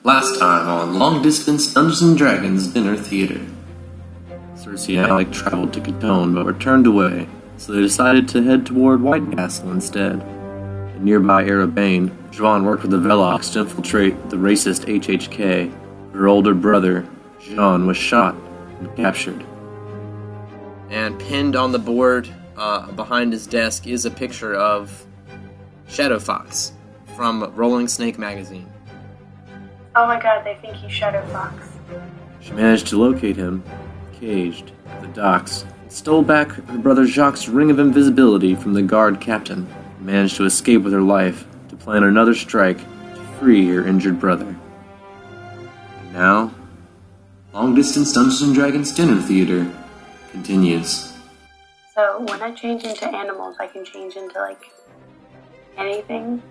Last time on Long Distance Dungeons & Dragons Dinner Theater. Cersei and Alec traveled to Catone but were turned away, so they decided to head toward White Castle instead. In nearby Arabane, Joanne worked with the Velox to infiltrate the racist HHK. Her older brother, Jean, was shot and captured. And pinned on the board behind his desk is a picture of Shadow Fox from Rolling Snake magazine. Oh my god, they think he's Shadow Fox. She managed to locate him, caged, at the docks, and stole back her brother Jacques' ring of invisibility from the guard captain, and managed to escape with her life to plan another strike to free her injured brother. And now, Long Distance Dungeons & Dragons Dinner Theater continues. So, when I change into animals, I can change into, anything?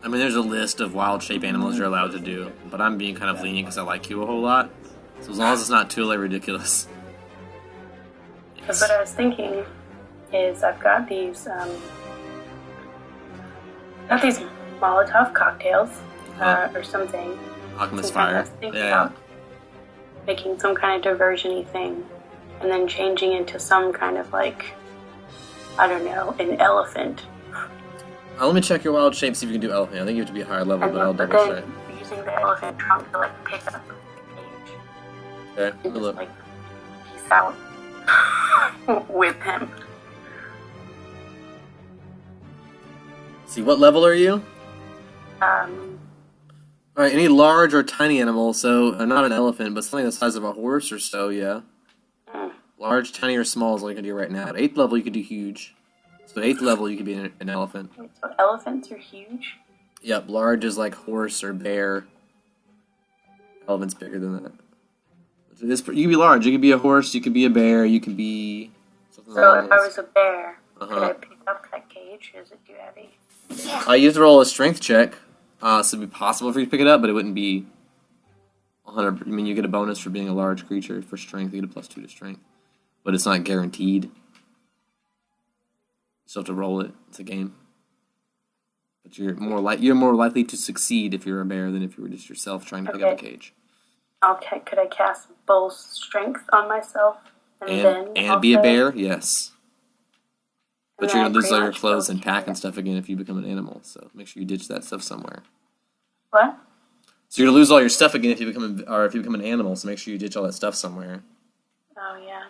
I mean, there's a list of wild shape animals you're allowed to do, but I'm being kind of lenient because I like you a whole lot. So as long as it's not too ridiculous. Because what I was thinking is I've got these Molotov cocktails or something. Alchemist fire. I was thinking about making some kind of diversion-y thing, and then changing into some kind of I don't know, an elephant. Let me check your wild shape, see if you can do elephant. I think you have to be a higher level, but I'll double check. Using the elephant trunk to pick up the cage. Okay, and look. Peace out with him. See, what level are you? Alright, any large or tiny animal, so not an elephant, but something the size of a horse or so, yeah. Large, tiny, or small is all you can do right now. At 8th level, you can do huge. So at 8th level, you could be an elephant. Wait, so elephants are huge? Yep, large is like horse or bear. Elephant's bigger than that. You could be large. You could be a horse, you could be a bear, you could be something So if I was a bear, could I pick up that cage? Is it too heavy? You have to roll a strength check. So it'd be possible for you to pick it up, but it wouldn't be 100. I mean, you get a bonus for being a large creature for strength. You get a +2 to strength. But it's not guaranteed. You still have to roll it. It's a game. But you're more likely to succeed if you're a bear than if you were just yourself trying to pick up a cage. Okay, could I cast bull strength on myself and be a bear? Yes. But you're gonna lose all your clothes and pack and stuff again if you become an animal. So make sure you ditch that stuff somewhere. What? So you're gonna lose all your stuff again if you become an animal. So make sure you ditch all that stuff somewhere. Oh yeah.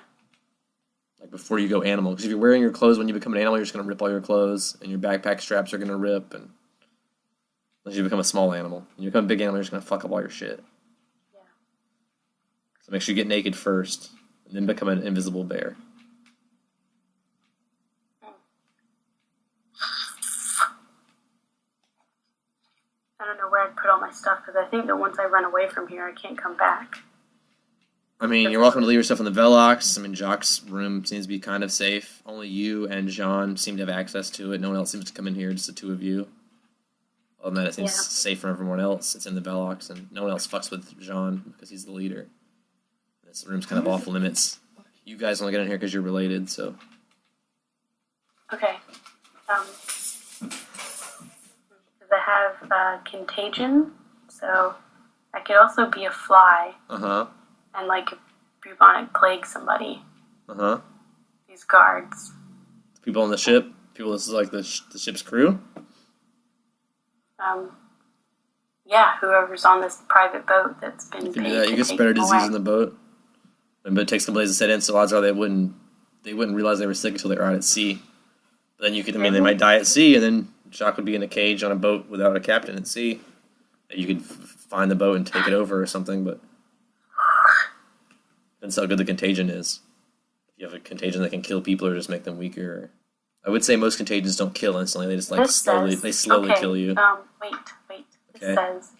Before you go animal, because if you're wearing your clothes when you become an animal, you're just going to rip all your clothes, and your backpack straps are going to rip, and unless you become a small animal. When you become a big animal, you're just going to fuck up all your shit. Yeah. So make sure you get naked first, and then become an invisible bear. I don't know where I'd put all my stuff, because I think that once I run away from here, I can't come back. I mean, you're welcome to leave your stuff in the Velox. I mean, Jacques' room seems to be kind of safe. Only you and Jean seem to have access to it. No one else seems to come in here, just the two of you. Other than that, it seems safe from everyone else. It's in the Velox, and no one else fucks with Jean because he's the leader. This room's kind of off limits. You guys only get in here because you're related, so... Okay. Does it have contagion? So I could also be a fly. Uh-huh. And bubonic plague somebody. Uh-huh. These guards. People on the ship? People, this is like the ship's crew? Yeah, whoever's on this private boat that's been You can do that. You can spread a disease in the boat. But it takes a couple days to set in, so odds are they wouldn't realize they were sick until they were out at sea. But then they might die at sea, and then Jacques would be in a cage on a boat without a captain at sea. You could find the boat and take it over or something, but... That's how good the contagion is. If you have a contagion that can kill people or just make them weaker. I would say most contagions don't kill instantly. They just slowly kill you. Wait. Okay. This says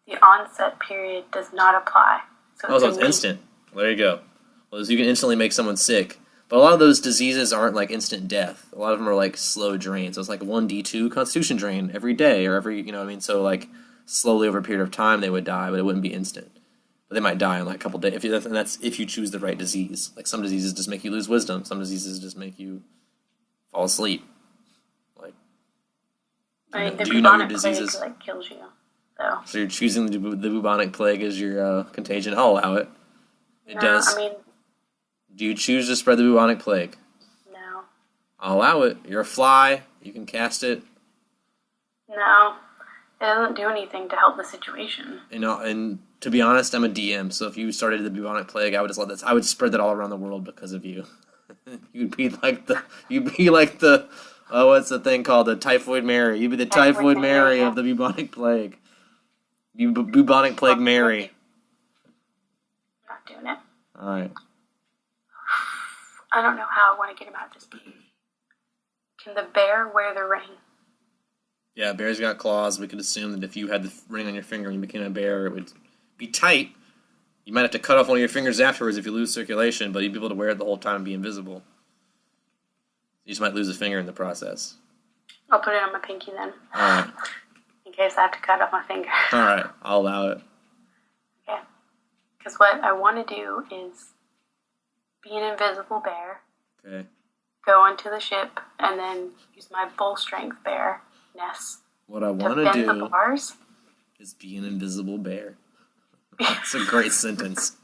the onset period does not apply. So it's instant. Well, there you go. Well, you can instantly make someone sick. But a lot of those diseases aren't instant death. A lot of them are slow drain. So it's 1d2 constitution drain every day or every, So slowly over a period of time they would die, but it wouldn't be instant. But they might die in a couple days. And that's if you choose the right disease. Some diseases just make you lose wisdom. Some diseases just make you fall asleep. The do you know your bubonic diseases? plague, kills you. though. So you're choosing the bubonic plague as your contagion. I'll allow it. It No, does. I mean, Do you choose to spread the bubonic plague? no. I'll allow it. You're a fly. You can cast it. No. It doesn't do anything to help the situation. And to be honest, I'm a DM. So if you started the bubonic plague, I would just let this. I would spread that all around the world because of you. You'd be like the. Oh, what's the thing called? The Typhoid Mary. You'd be the Typhoid Mary of the bubonic plague. Bubonic plague Mary. Not doing it. All right. I don't know how I want to get him out of this cave. Can the bear wear the ring? Yeah, bears got claws. We could assume that if you had the ring on your finger and you became a bear, it would be tight. You might have to cut off one of your fingers afterwards if you lose circulation, but you'd be able to wear it the whole time and be invisible. You just might lose a finger in the process. I'll put it on my pinky then. Alright. In case I have to cut off my finger. Alright, I'll allow it. Okay. Because what I want to do is be an invisible bear. Okay. Go onto the ship and then use my full strength bear-ness What I to want to bend do the bars. is be an invisible bear. That's a great sentence.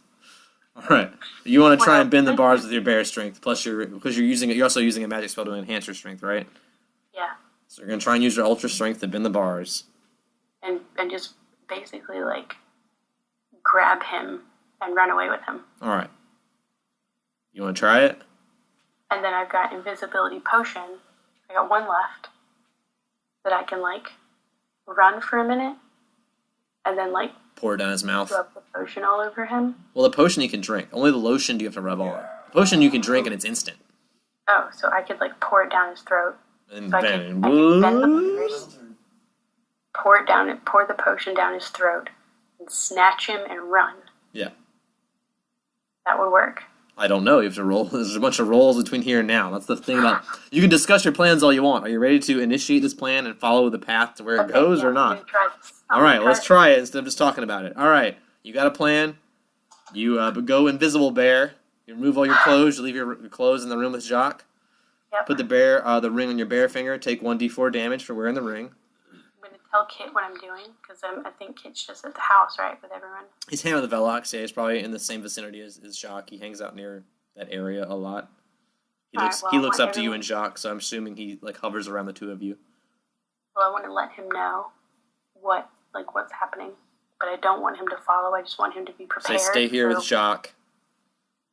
Alright. You want to try and bend the bars with your bear strength, plus because you're also using a magic spell to enhance your strength, right? Yeah. So you're going to try and use your ultra strength to bend the bars. And just basically, like, grab him and run away with him. Alright. You want to try it? And then I've got invisibility potion. I got one left that I can, like, run for a minute and then, like, Pour it down his mouth. rub the potion all over him. Well, the potion you can drink. Only the lotion do you have to rub on. The potion you can drink and it's instant. Oh, so I could, like, pour it down his throat. And So I then, could bend the bars, pour the potion down his throat, and snatch him and run. yeah. That would work. I don't know. You have to roll. There's a bunch of rolls between here and now. That's the thing about. You can discuss your plans all you want. Are you ready to initiate this plan and follow the path to where it goes or I'm not? gonna try this. All right, let's try it instead of just talking about it. All right, you got a plan. You go invisible bear. You remove all your clothes. You leave your clothes in the room with Jacques. Yep. Put the ring on your bear finger. Take 1d4 damage for wearing the ring. I'm gonna tell Kit what I'm doing because I think Kit's just at the house, right, with everyone. He's hanging with the Velox. Yeah, he's probably in the same vicinity as Jacques. He hangs out near that area a lot. He looks up to you and Jacques, so I'm assuming he like hovers around the two of you. Well, I want to let him know what's happening, but I don't want him to follow. I just want him to be prepared. So stay here with Jacques.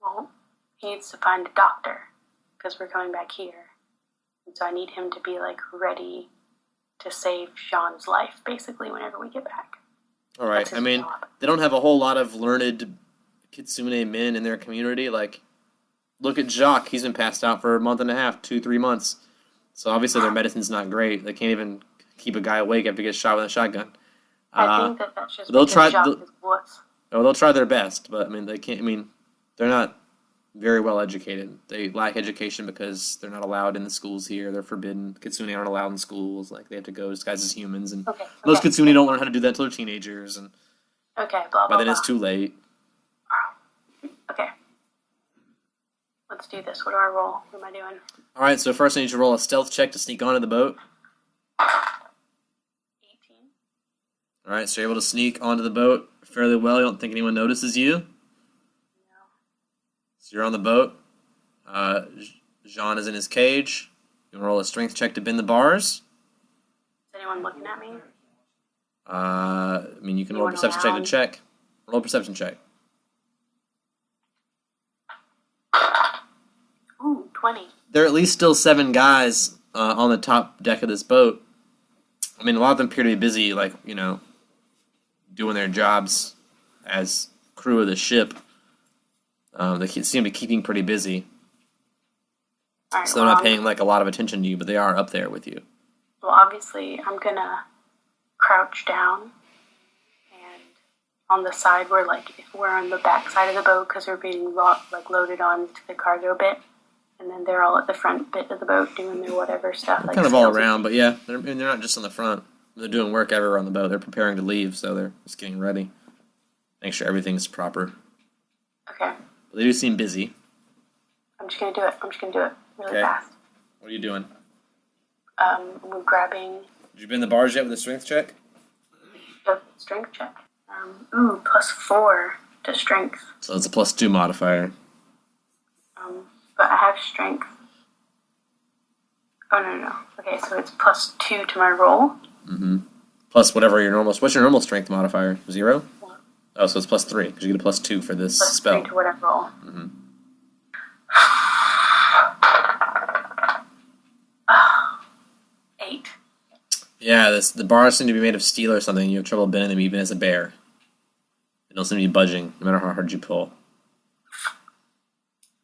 Well, he needs to find a doctor because we're coming back here, and so I need him to be like ready to save Jean's life, basically, whenever we get back. All right. I mean, they don't have a whole lot of learned Kitsune men in their community. Like, look at Jacques. He's been passed out for a month and a half, 2-3 months. So obviously their medicine's not great. They can't even keep a guy awake after he gets shot with a shotgun. I think that's just they'll because try. Jacques is wuss. They'll try their best, but I mean, they can't. I mean, they're not very well educated. They lack education because they're not allowed in the schools here. They're forbidden. Kitsune aren't allowed in schools. Like, they have to go disguised as humans, and most Kitsune don't learn how to do that until they're teenagers. And okay, blah blah. by then it's too late. Okay. Let's do this. What do I roll? What am I doing? All right. So first, I need you to roll a stealth check to sneak onto the boat. 18. All right. So you're able to sneak onto the boat fairly well. You don't think anyone notices you. No. So you're on the boat. Jean is in his cage. You want to roll a strength check to bend the bars. Is anyone looking at me? I mean, you can roll a perception check to check. Roll a perception check. Ooh, 20. There are at least still 7 guys on the top deck of this boat. I mean, a lot of them appear to be busy, like, you know, doing their jobs as crew of the ship. They seem to be keeping pretty busy. Right, so they're not paying, like, a lot of attention to you, but they are up there with you. Well, obviously, I'm gonna crouch down, and on the side where, like, if we're on the back side of the boat, because we're being, loaded on to the cargo bit, and then they're all at the front bit of the boat doing their whatever stuff. Like kind of all around, but yeah, they're not just on the front. They're doing work everywhere on the boat. They're preparing to leave, so they're just getting ready. Make sure everything's proper. Okay. But they do seem busy. I'm just gonna do it really fast. What are you doing? We're grabbing... Did you bend the bars yet with a strength check? of strength check. +4 to strength. So it's a +2 modifier. But I have strength. Oh, no. Okay, so it's +2 to my roll. Mm-hmm. Plus whatever your normal... What's your normal strength modifier? 0? 1. Oh, so it's +3, because you get a +2 for this spell. +3 to whatever roll. Mm-hmm. 8. Yeah, the bars seem to be made of steel or something. You have trouble bending them even as a bear. They don't seem to be budging, no matter how hard you pull.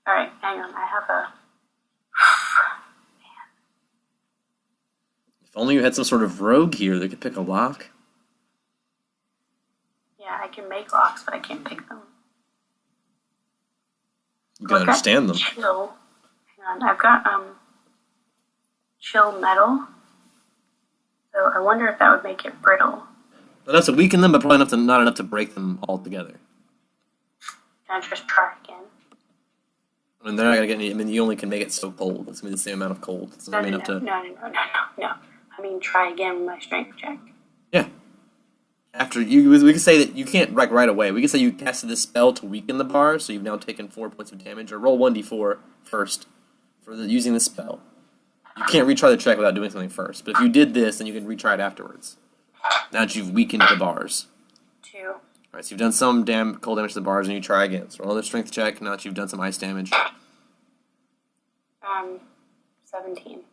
Alright, hang on. I have a... If only you had some sort of rogue here that could pick a lock. Yeah, I can make locks, but I can't pick them. You can understand them. Chill. Hang on, I've got chill metal. So I wonder if that would make it brittle. Enough to weaken them, but probably not enough to break them altogether. Can I just try again? I mean, they're not gonna get any. I mean, you only can make it so cold. It's gonna be the same amount of cold. It's not enough to. No. I mean, try again with my strength check. Yeah. After we can say that you can't right away. We can say you casted this spell to weaken the bar, so you've now taken 4 points of damage. Or roll 1d4 first for using the spell. You can't retry the check without doing something first. But if you did this, then you can retry it afterwards. Now that you've weakened the bars. 2. Alright, so you've done some cold damage to the bars, and you try again. So roll another strength check now that you've done some ice damage. 17.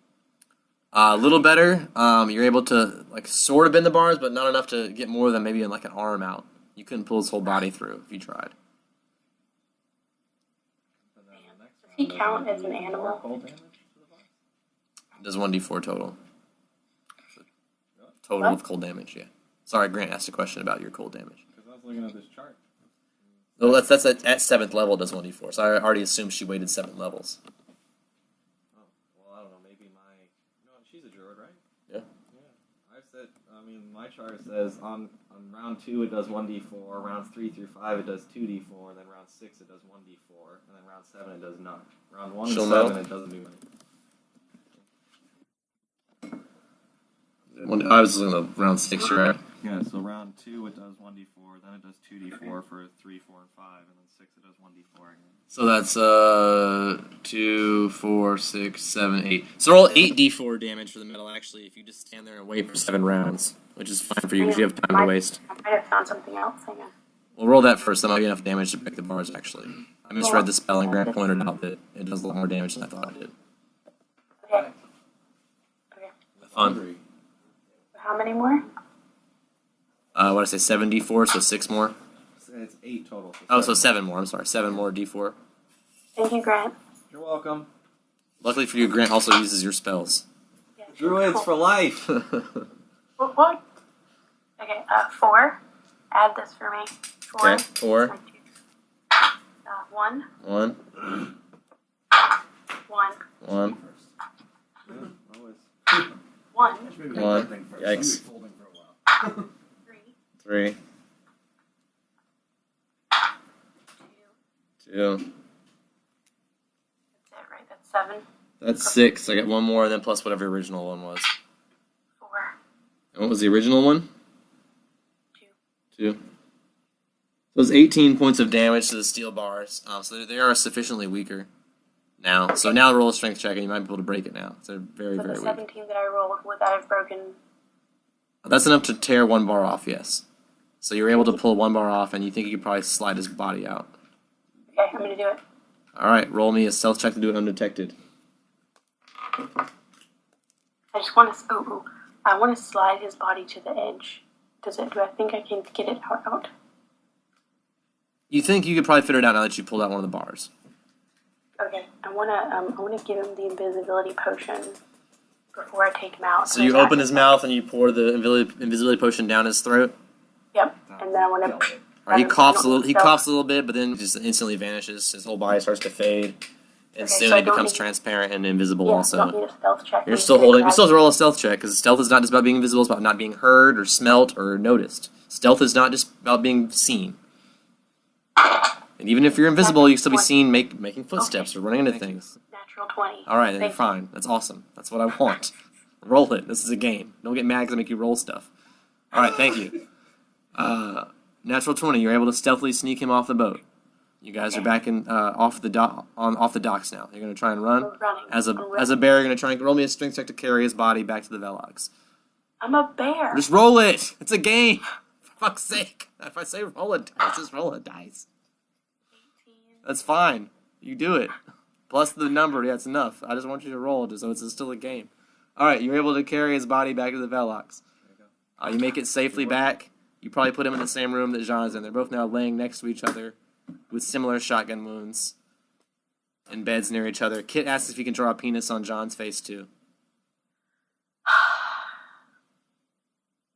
A little better. You're able to sort of bend the bars, but not enough to get more than maybe an arm out. You couldn't pull his whole body through if you tried. Does he count as an animal? It does 1d4 total. Total of cold damage, yeah. Sorry, Grant asked a question about your cold damage. Because I was looking at this chart. Well, that's at 7th level, it does 1d4. So I already assumed she waited 7 levels. Oh, well, I don't know. Maybe she's a druid, right? Yeah. Yeah. My chart says on round 2 it does 1d4, rounds 3 through 5 it does 2d4, then round 6 it does 1d4, and then round 7 it does none. Round 1 and 7 it doesn't do anything. I was looking at round 6, you're right. Yeah, so round 2 it does 1d4, then it does 2d4 for 3, 4, and 5, and then 6 it does 1d4 again. So that's 2, 4, 6, 7, 8. So roll 8d4 damage for the metal, actually, if you just stand there and wait for 7 rounds, which is fine for you because you have time to waste. I might have found something else. Hang on. We'll roll that first. That might be enough damage to break the bars, actually. I misread the spell, and Grant pointed out that it does a lot more damage than I thought it did. Okay. Fun. How many more? What did I say, 7d4, so 6 more? It's 8 total. So 7 more, I'm sorry. 7 more d4. Thank you, Grant. You're welcome. Luckily for you, Grant also uses your spells. Yeah, Druids for life! What? Okay, 4. Add this for me. 4. Okay, 4. 1. 1. 1. 1. 1. 1. Yikes. 3. 3. 2. 2. That's it, right? That's 7. That's 6. I got 1 more, and then plus whatever the original one was. 4. And what was the original one? 2. 2. So it's 18 points of damage to the steel bars. So they are sufficiently weaker now. So now roll a strength check, and you might be able to break it now. So they're very, very the weak. 17 that I rolled, would that have broken? That's enough to tear 1 bar off, yes. So you're able to pull 1 bar off, and you think you could probably slide his body out. Okay, I'm going to do it. Alright, roll me a stealth check to do it undetected. I just want to... I want to slide his body to the edge. Do I think I can get it out? You think you could probably fit it out now that you pulled out one of the bars. Okay, I want to give him the invisibility potion before I take him out. So you open his mouth and you pour the invisibility potion down his throat? Yep, and then I want to... He coughs a little bit, but then just instantly vanishes. His whole body starts to fade, and soon he becomes transparent and invisible. Also, don't need a stealth check. You still have to roll a stealth check because stealth is not just about being invisible; it's about not being heard or smelt or noticed. Stealth is not just about being seen. And even if you're invisible, you can still be seen making footsteps or running into things. Natural 20. All right, then you're fine. That's awesome. That's what I want. Roll it. This is a game. Don't get mad because I make you roll stuff. All right, thank you. Natural 20. You're able to stealthily sneak him off the boat. You guys are back in off the docks now. You're gonna try and run. I'm running. As a bear, you're gonna try and roll me a strength check to carry his body back to the Velox. I'm a bear. Just roll it. It's a game. For fuck's sake. If I say roll a dice, just roll a dice. 18. That's fine. You do it. Plus the number. Yeah, it's enough. I just want you to roll it so it's still a game. All right, you're able to carry his body back to the Velox. You make it safely back. You probably put him in the same room that Jean is in. They're both now laying next to each other with similar shotgun wounds in beds near each other. Kit asks if he can draw a penis on John's face, too.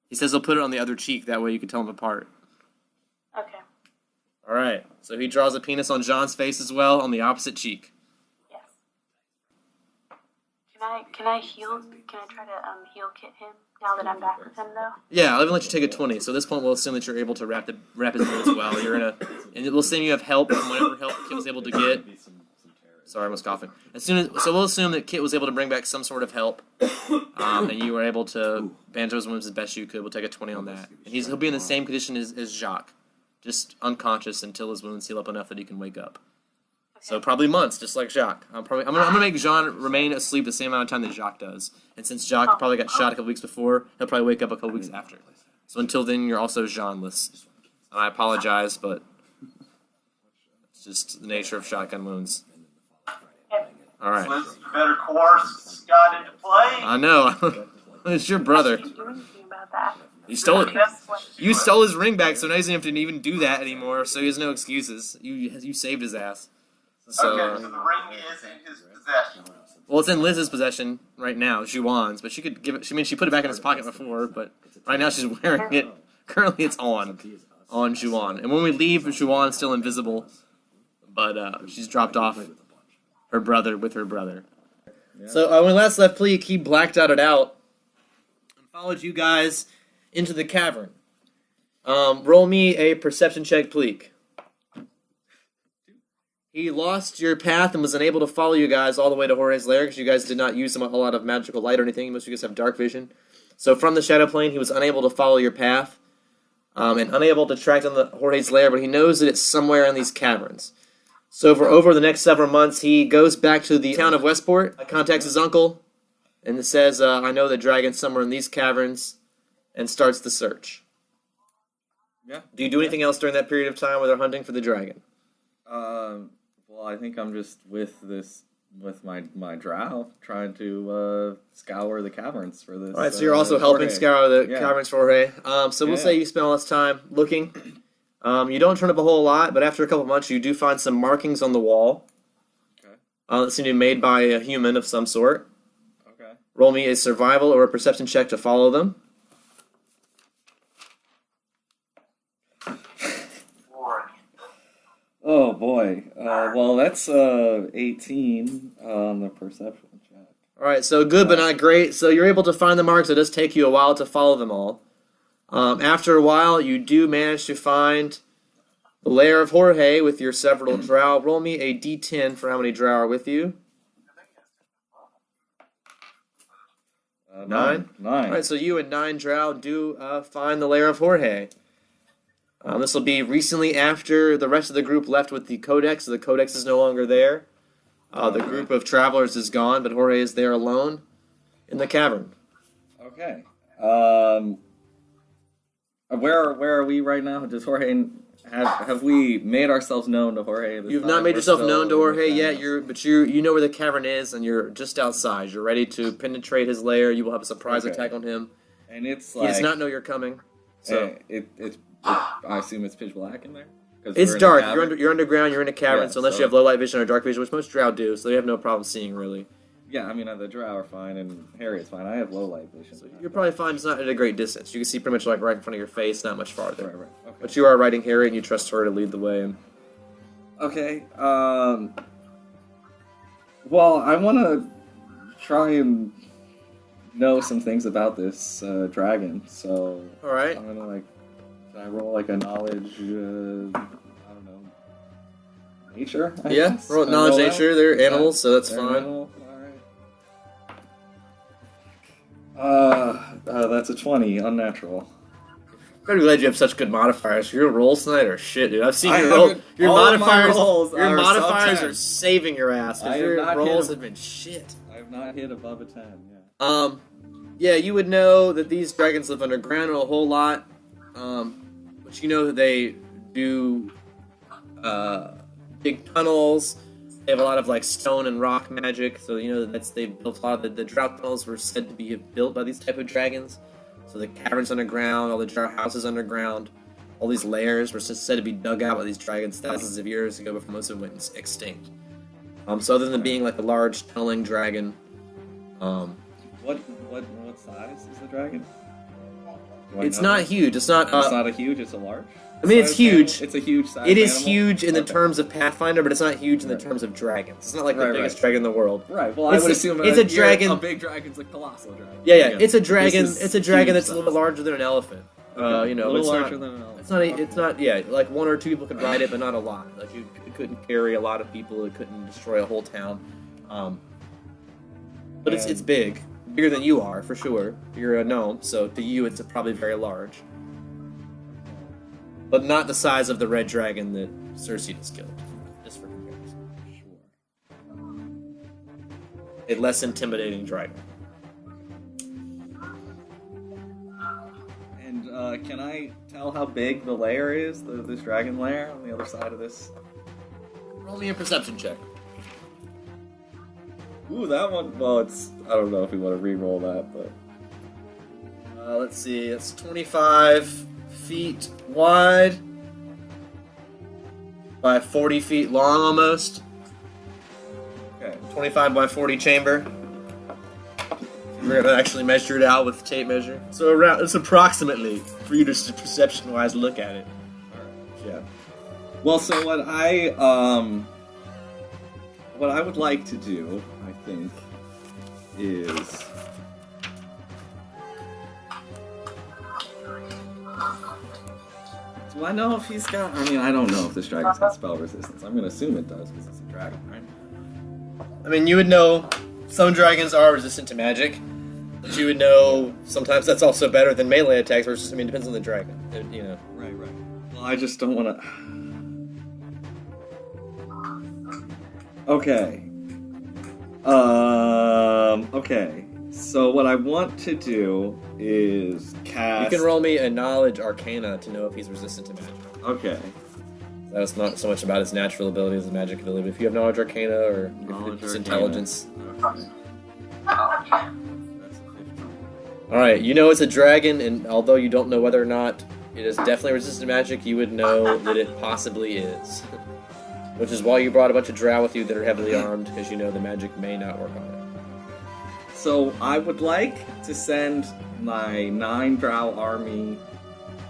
He says he'll put it on the other cheek. That way you can tell them apart. Okay. All right. So he draws a penis on John's face as well on the opposite cheek. Yes. Can I heal? Can I try to heal Kit him now that I'm back with him though? Yeah, I'll even let you take a 20. So at this point, we'll assume that you're able to wrap his wounds well. And we'll assume you have help from whatever help Kit was able to get. Sorry, I was coughing. So we'll assume that Kit was able to bring back some sort of help, and you were able to bandage his wounds as best you could. We'll take a 20 on that. And he'll be in the same condition as Jacques, just unconscious until his wounds heal up enough that he can wake up. Okay. So probably months, just like Jacques. I'm gonna make Jean remain asleep the same amount of time that Jacques does. And since Jacques probably got shot a couple weeks before, he'll probably wake up a couple weeks after. So until then, you're also Jean-less. And I apologize, but it's just the nature of shotgun wounds. All right. Let's better course got into play. I know. It's your brother. I can't do anything about that. You stole it. You stole his ring back, so now he doesn't have to even do that anymore. So he has no excuses. You saved his ass. So, okay, so the ring is in his possession. Well, it's in Liz's possession right now, Juwan's, but she could give it. She put it back in his pocket before, but right now she's wearing it. Currently, it's on Juwan. And when we leave, Juwan's still invisible, but she's dropped off her brother with her brother. Yeah. So when we last left Pleek, he blacked out and followed you guys into the cavern. Roll me a perception check, Pleek. He lost your path and was unable to follow you guys all the way to Jorge's lair because you guys did not use a lot of magical light or anything. Most of you guys have dark vision. So from the shadow plane, he was unable to follow your path and unable to track down the Jorge's lair, but he knows that it's somewhere in these caverns. So for over the next several months, he goes back to the town of Westport, contacts his uncle, and says, I know the dragon's somewhere in these caverns, and starts the search. Yeah. Do you do anything else during that period of time where they're hunting for the dragon? Well, I think I'm just with my drow, trying to scour the caverns for this. All right, so you're also helping scour the caverns for Jorge. So we'll say you spend all this time looking. You don't turn up a whole lot, but after a couple months, you do find some markings on the wall. Okay. That seem to be made by a human of some sort. Okay. Roll me a survival or a perception check to follow them. Oh boy. Well, that's 18 on the perception check. All right, so good but not great. So you're able to find the marks. It does take you a while to follow them all. After a while, you do manage to find the lair of Jorge with your several drow. Roll me a d10 for how many drow are with you. 9? 9. All right, so you and 9 drow do find the lair of Jorge. This will be recently after the rest of the group left with the Codex. So the Codex is no longer there. The group of travelers is gone, but Jorge is there alone in the cavern. Okay. Where are we right now? Does Jorge have we made ourselves known to Jorge? You've not made yourself known to Jorge yet. You know where the cavern is, and you're just outside. You're ready to penetrate his lair. You will have a surprise attack on him. And it's he does not know you're coming. So I assume it's pitch black in there. It's dark. You're underground. You're in a cavern. So unless you have low light vision or dark vision, which most drow do, so they have no problem seeing really. Yeah, I mean, the drow are fine, and Harriet's fine. I have low light vision. So you're probably fine, just not at a great distance. You can see pretty much like right in front of your face, not much farther. Right. Okay. But you are riding Harriet, and you trust her to lead the way. And... Okay, well, I want to try and know some things about this dragon, so... Alright. I'm gonna, should I roll, a knowledge, I don't know, nature? I guess? Roll knowledge nature, they're animals, so that's fine. Animal. That's a 20, unnatural. pretty glad you have such good modifiers. Your rolls tonight are shit, dude. I've seen your all of my modifiers. rolls Your are modifiers sub-10. are saving your ass. I have Your not rolls hit have been shit. I have not hit above a 10. Yeah. Yeah, you would know that these dragons live underground a whole lot. But you know that they do big tunnels. They have a lot of like stone and rock magic, so you know they built a lot of the drought tunnels were said to be built by these type of dragons. So the caverns underground, all the drought houses underground, all these layers were said to be dug out by these dragons thousands of years ago before most of them went extinct. So other than being like a large tunneling dragon, What size is the dragon? it's not huge. It's not. It's not a huge. It's a large. I mean, it's huge. It's a huge size. It is animal? huge in the Okay. terms of Pathfinder, but it's not huge in the terms of dragons. It's not like the biggest dragon in the world. Right. Well, I would assume it's a dragon. A big dragon's a colossal dragon. Yeah. It's a dragon. This is It's a dragon that's a huge little bit larger than an elephant. Okay. You know, a little it's larger not, than an elephant. It's not. It's not. Yeah, like one or two people could ride it, but not a lot. Like it couldn't carry a lot of people. It couldn't destroy a whole town. But it's big, bigger than you are for sure. You're a gnome, so to you it's probably very large. But not the size of the red dragon that Cersei just killed. Just for comparison. Sure. A less intimidating dragon. And can I tell how big the lair is? This dragon lair on the other side of this? Roll me a perception check. Ooh, that one. Well, it's. I don't know if we want to re-roll that, but. Let's see. It's 25 feet wide by 40 feet long, almost. Okay. 25 by 40 chamber. We're gonna actually measure it out with the tape measure. So around, it's approximately for you to perception-wise look at it. Yeah. Well, so what I would like to do, I think, is do I know if he's got? I mean, I don't know if this dragon's got spell resistance. I'm gonna assume it does because it's a dragon, right? I mean, you would know some dragons are resistant to magic, but you would know sometimes that's also better than melee attacks versus, I mean, it depends on the dragon, you know. Right. Well, I just don't want to. Okay. Okay. So what I want to do is cast. You can roll me a knowledge arcana to know if he's resistant to magic. Okay. That's not so much about his natural ability as his magic ability, but if you have knowledge arcana or if it's intelligence. Okay. That's a 15. Alright, you know it's a dragon, and although you don't know whether or not it is definitely resistant to magic, you would know that it possibly is. Which is why you brought a bunch of drow with you that are heavily armed, because you know the magic may not work on it. So I would like to send my 9 drow army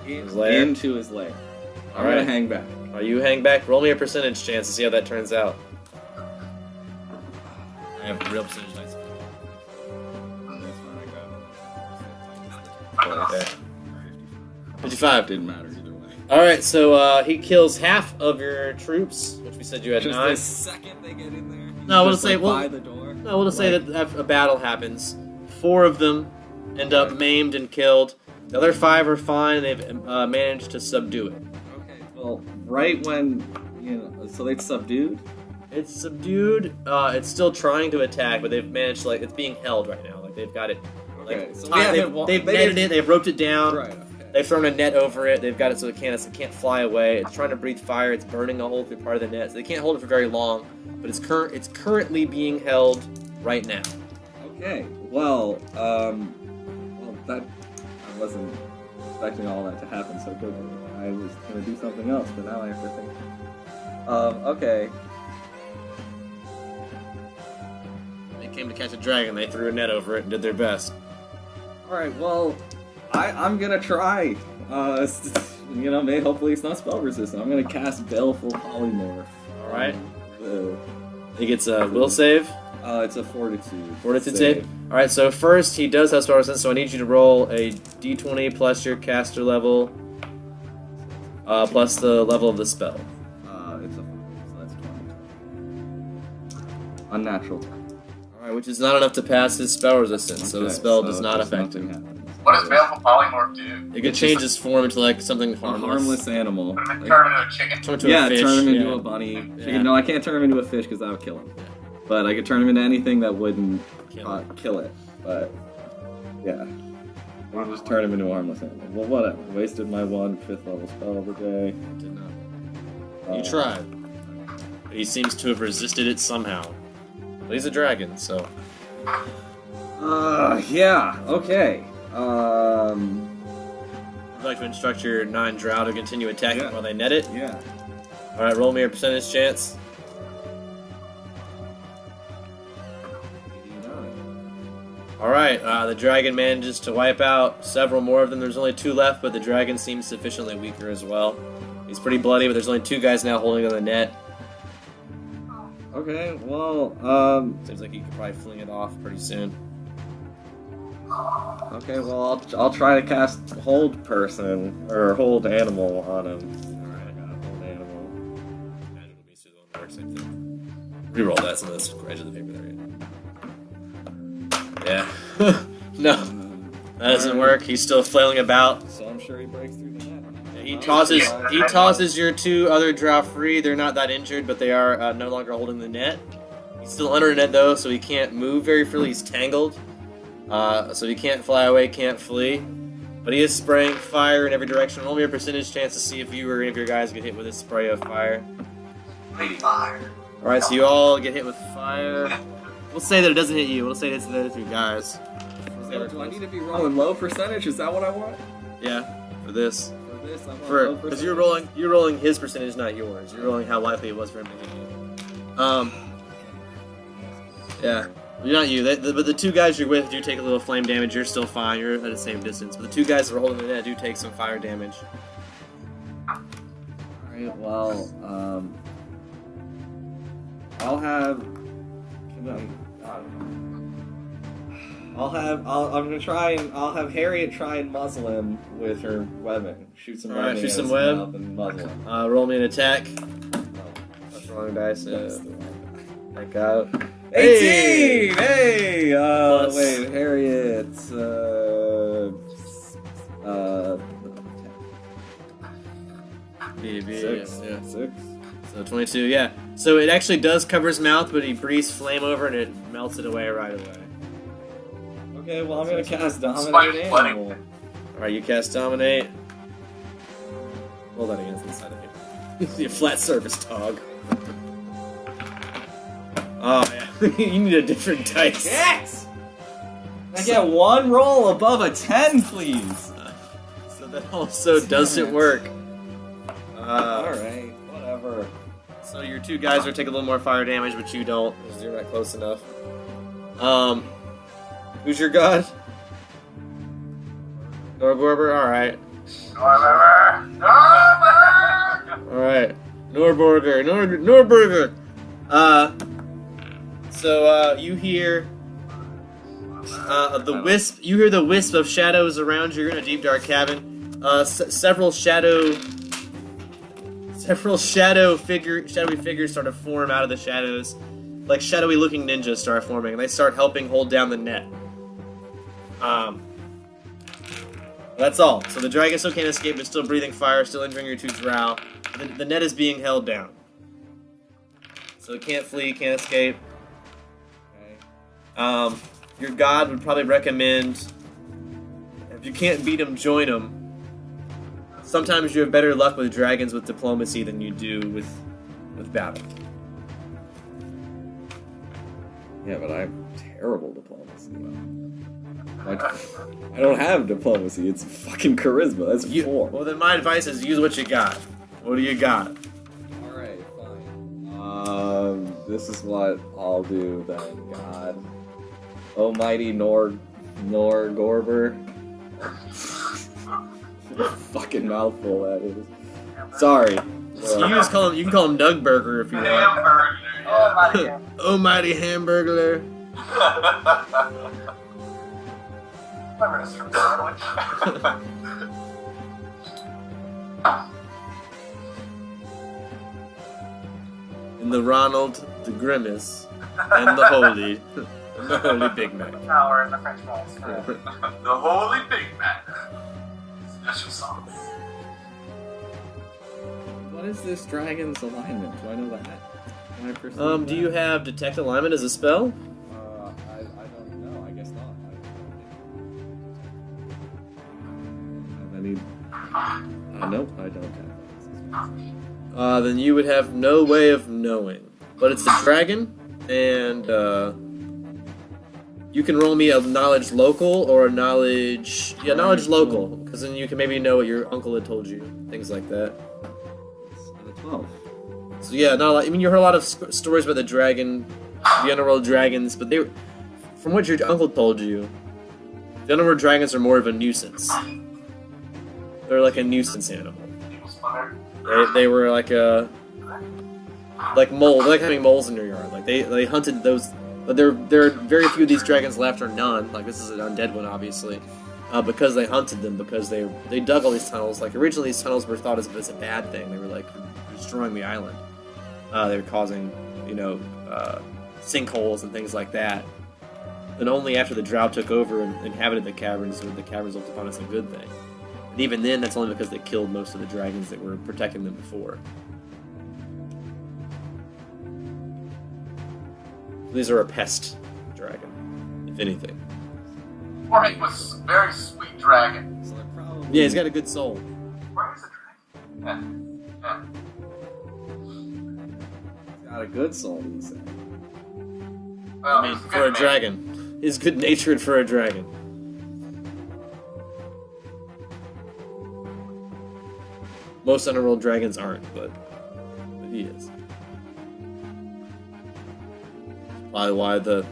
into his lair. I'm gonna hang back. You hang back. Roll me a percentage chance to see how that turns out. I have real percentage dice. Okay. 55. Didn't matter either way. Alright, so he kills half of your troops, which we said you had Just 9. the second they get in there, he's No, we'll just, say by the door. No, we'll just say that a battle happens. 4 of them end up maimed and killed. The other 5 are fine. They've managed to subdue it. Okay, well, right when so they've subdued. It's subdued. It's still trying to attack, but they've managed to, like, it's being held right now. Like they've got it. Okay, Like, so they've netted it. They've roped it down. Right. Okay. They've thrown a net over it. They've got it so it can't fly away. It's trying to breathe fire. It's burning a hole through part of the net. So they can't hold it for very long. But it's currently being held right now. Okay. Well, that I wasn't expecting all that to happen so quickly. I was gonna do something else, but now I have to think. Okay. They came to catch a dragon. They threw a net over it and did their best. All right. Well, I'm gonna try. Hopefully it's not spell resistant. I'm gonna cast Baleful Polymorph. All right. Uh, He gets a will save. It's a Fortitude. Fortitude save. All right. So first, he does have spell resistance. So I need you to roll a d20 plus your caster level, plus the level of the spell. It's a 4, so that's 20. Unnatural. All right, which is not enough to pass his spell resistance. So the Okay, spell does not just affect nothing him. happens. What does Baleful Polymorph do? It can change its form into like something A harmless. harmless animal. Turn him into a chicken. Turn into Yeah, a fish. turn him into yeah. a bunny. Yeah. Chicken. No, I can't turn him into a fish because that would kill him. But I could turn him into anything that wouldn't kill it. But yeah, I can just turn him into a harmless animal. Well, whatever. Wasted my 1 5th level spell of the day. Did not. You tried. But he seems to have resisted it somehow. But he's a dragon, so. Yeah. Okay. Would you like to instruct your 9 drow to continue attacking while they net it? Yeah. Alright, roll me your percentage chance. 89. Alright, the dragon manages to wipe out several more of them. There's only 2 left, but the dragon seems sufficiently weaker as well. He's pretty bloody, but there's only 2 guys now holding on the net. Okay. Well. Seems like he could probably fling it off pretty soon. Okay. Well, I'll try to cast Hold Person or Hold Animal on him. Alright, I got Hold Animal. Magical beast is the one that works, same thing. Reroll that, some of this edge of the paper there. Yeah. No. That doesn't work. He's still flailing about. So I'm sure he breaks through the net. He tosses your 2 other drow free. They're not that injured, but they are no longer holding the net. He's still under the net though, so he can't move very freely. He's tangled, so he can't fly away, can't flee. But he is spraying fire in every direction. Roll me a percentage chance to see if you or any of your guys get hit with a spray of fire. 85. All right, so you all get hit with fire. We'll say that it doesn't hit you. We'll say it's the other 2 guys. Do I need to be rolling low percentage? Is that what I want? Yeah, for this. For this, I want Because low percentage. you're rolling his percentage, not yours. You're rolling how likely it was for him to hit you. Yeah, not you. But the 2 guys you're with do take a little flame damage. You're still fine. You're at the same distance. But the 2 guys that are holding the net do take some fire damage. Alright, well, I'll have. I'm gonna try and I'll have Harriet try and muzzle him with her webbing. Shoot some Alright, web shoot some in his web. mouth and muzzle him. Roll me an attack. That's the wrong dice. Back out. 18! Hey! Plus- Wait, Harriet. Six. Yeah. 6. So 22. Yeah. So it actually does cover his mouth, but he breathes flame over and it melts it away right away. Okay, well, I'm gonna cast Dominate Spike flooding. Animal. Alright, you cast Dominate. Roll that against the side of you. A flat surface dog. Oh, yeah. You need a different dice. Yes! I get 1 roll above a 10, please! So that also doesn't work. Alright, whatever. So your 2 guys are taking a little more fire damage, but you don't, because you're not close enough. Who's your god? Norgorber? Alright. Alright. Norberger. So you hear the wisp. You hear the wisp of shadows around you. You're in a deep dark cabin. Several shadowy figures start to form out of the shadows, like shadowy looking ninjas start forming, and they start helping hold down the net. That's all. So the dragon still can't escape, but still breathing fire, still injuring your 2 drow. The net is being held down, so it can't flee, can't escape. Okay. Your god would probably recommend, if you can't beat him, join him. Sometimes you have better luck with dragons with diplomacy than you do with battle. Yeah, but I have terrible diplomacy. I don't have diplomacy. It's fucking charisma. That's 4. Well, then my advice is use what you got. What do you got? Alright, fine. This is what I'll do then, God. Almighty Norgorber. Fucking mouthful that is. Sorry. So you can call him Doug Burger if you want. Hamburger. Almighty Hamburglar. Cleverness from sandwich. And the Ronald, the Grimace, and the Holy, and Holy Big Mac. Tower in the French fries. The Holy Big Mac. Special sauce. What is this dragon's alignment? Do I know that? Can I perceive Do you have Detect Alignment as a spell? I don't know. I guess not. I don't have any. Nope, I don't have. Then you would have no way of knowing. But it's a dragon, and you can roll me a knowledge local or a knowledge... Yeah, knowledge local, because then you can maybe know what your uncle had told you. Things like that. 12. So yeah, not a lot. I mean, you heard a lot of stories about the dragon, the underworld dragons, but they, from what your uncle told you, the underworld dragons are more of a nuisance. They're like a nuisance animal. They were like moles. They like having moles in your yard. Like they hunted those. But there are very few of these dragons left, or none. Like this is an undead one, obviously, because they hunted them. Because they dug all these tunnels. Like originally, these tunnels were thought as if it's a bad thing. They were like destroying the island. They were causing, sinkholes and things like that. And only after the drought took over and inhabited the caverns would the caverns looked upon as a good thing. And even then, that's only because they killed most of the dragons that were protecting them before. These are a pest dragon, if anything. Or he was a very sweet dragon. So they're probably... Yeah, he's got a good soul. Where is the dragon? Yeah. Got a good soul, you say. Well, I mean, for a dragon. He's good-natured for a dragon. Most underworld dragons aren't, but he is. Probably why the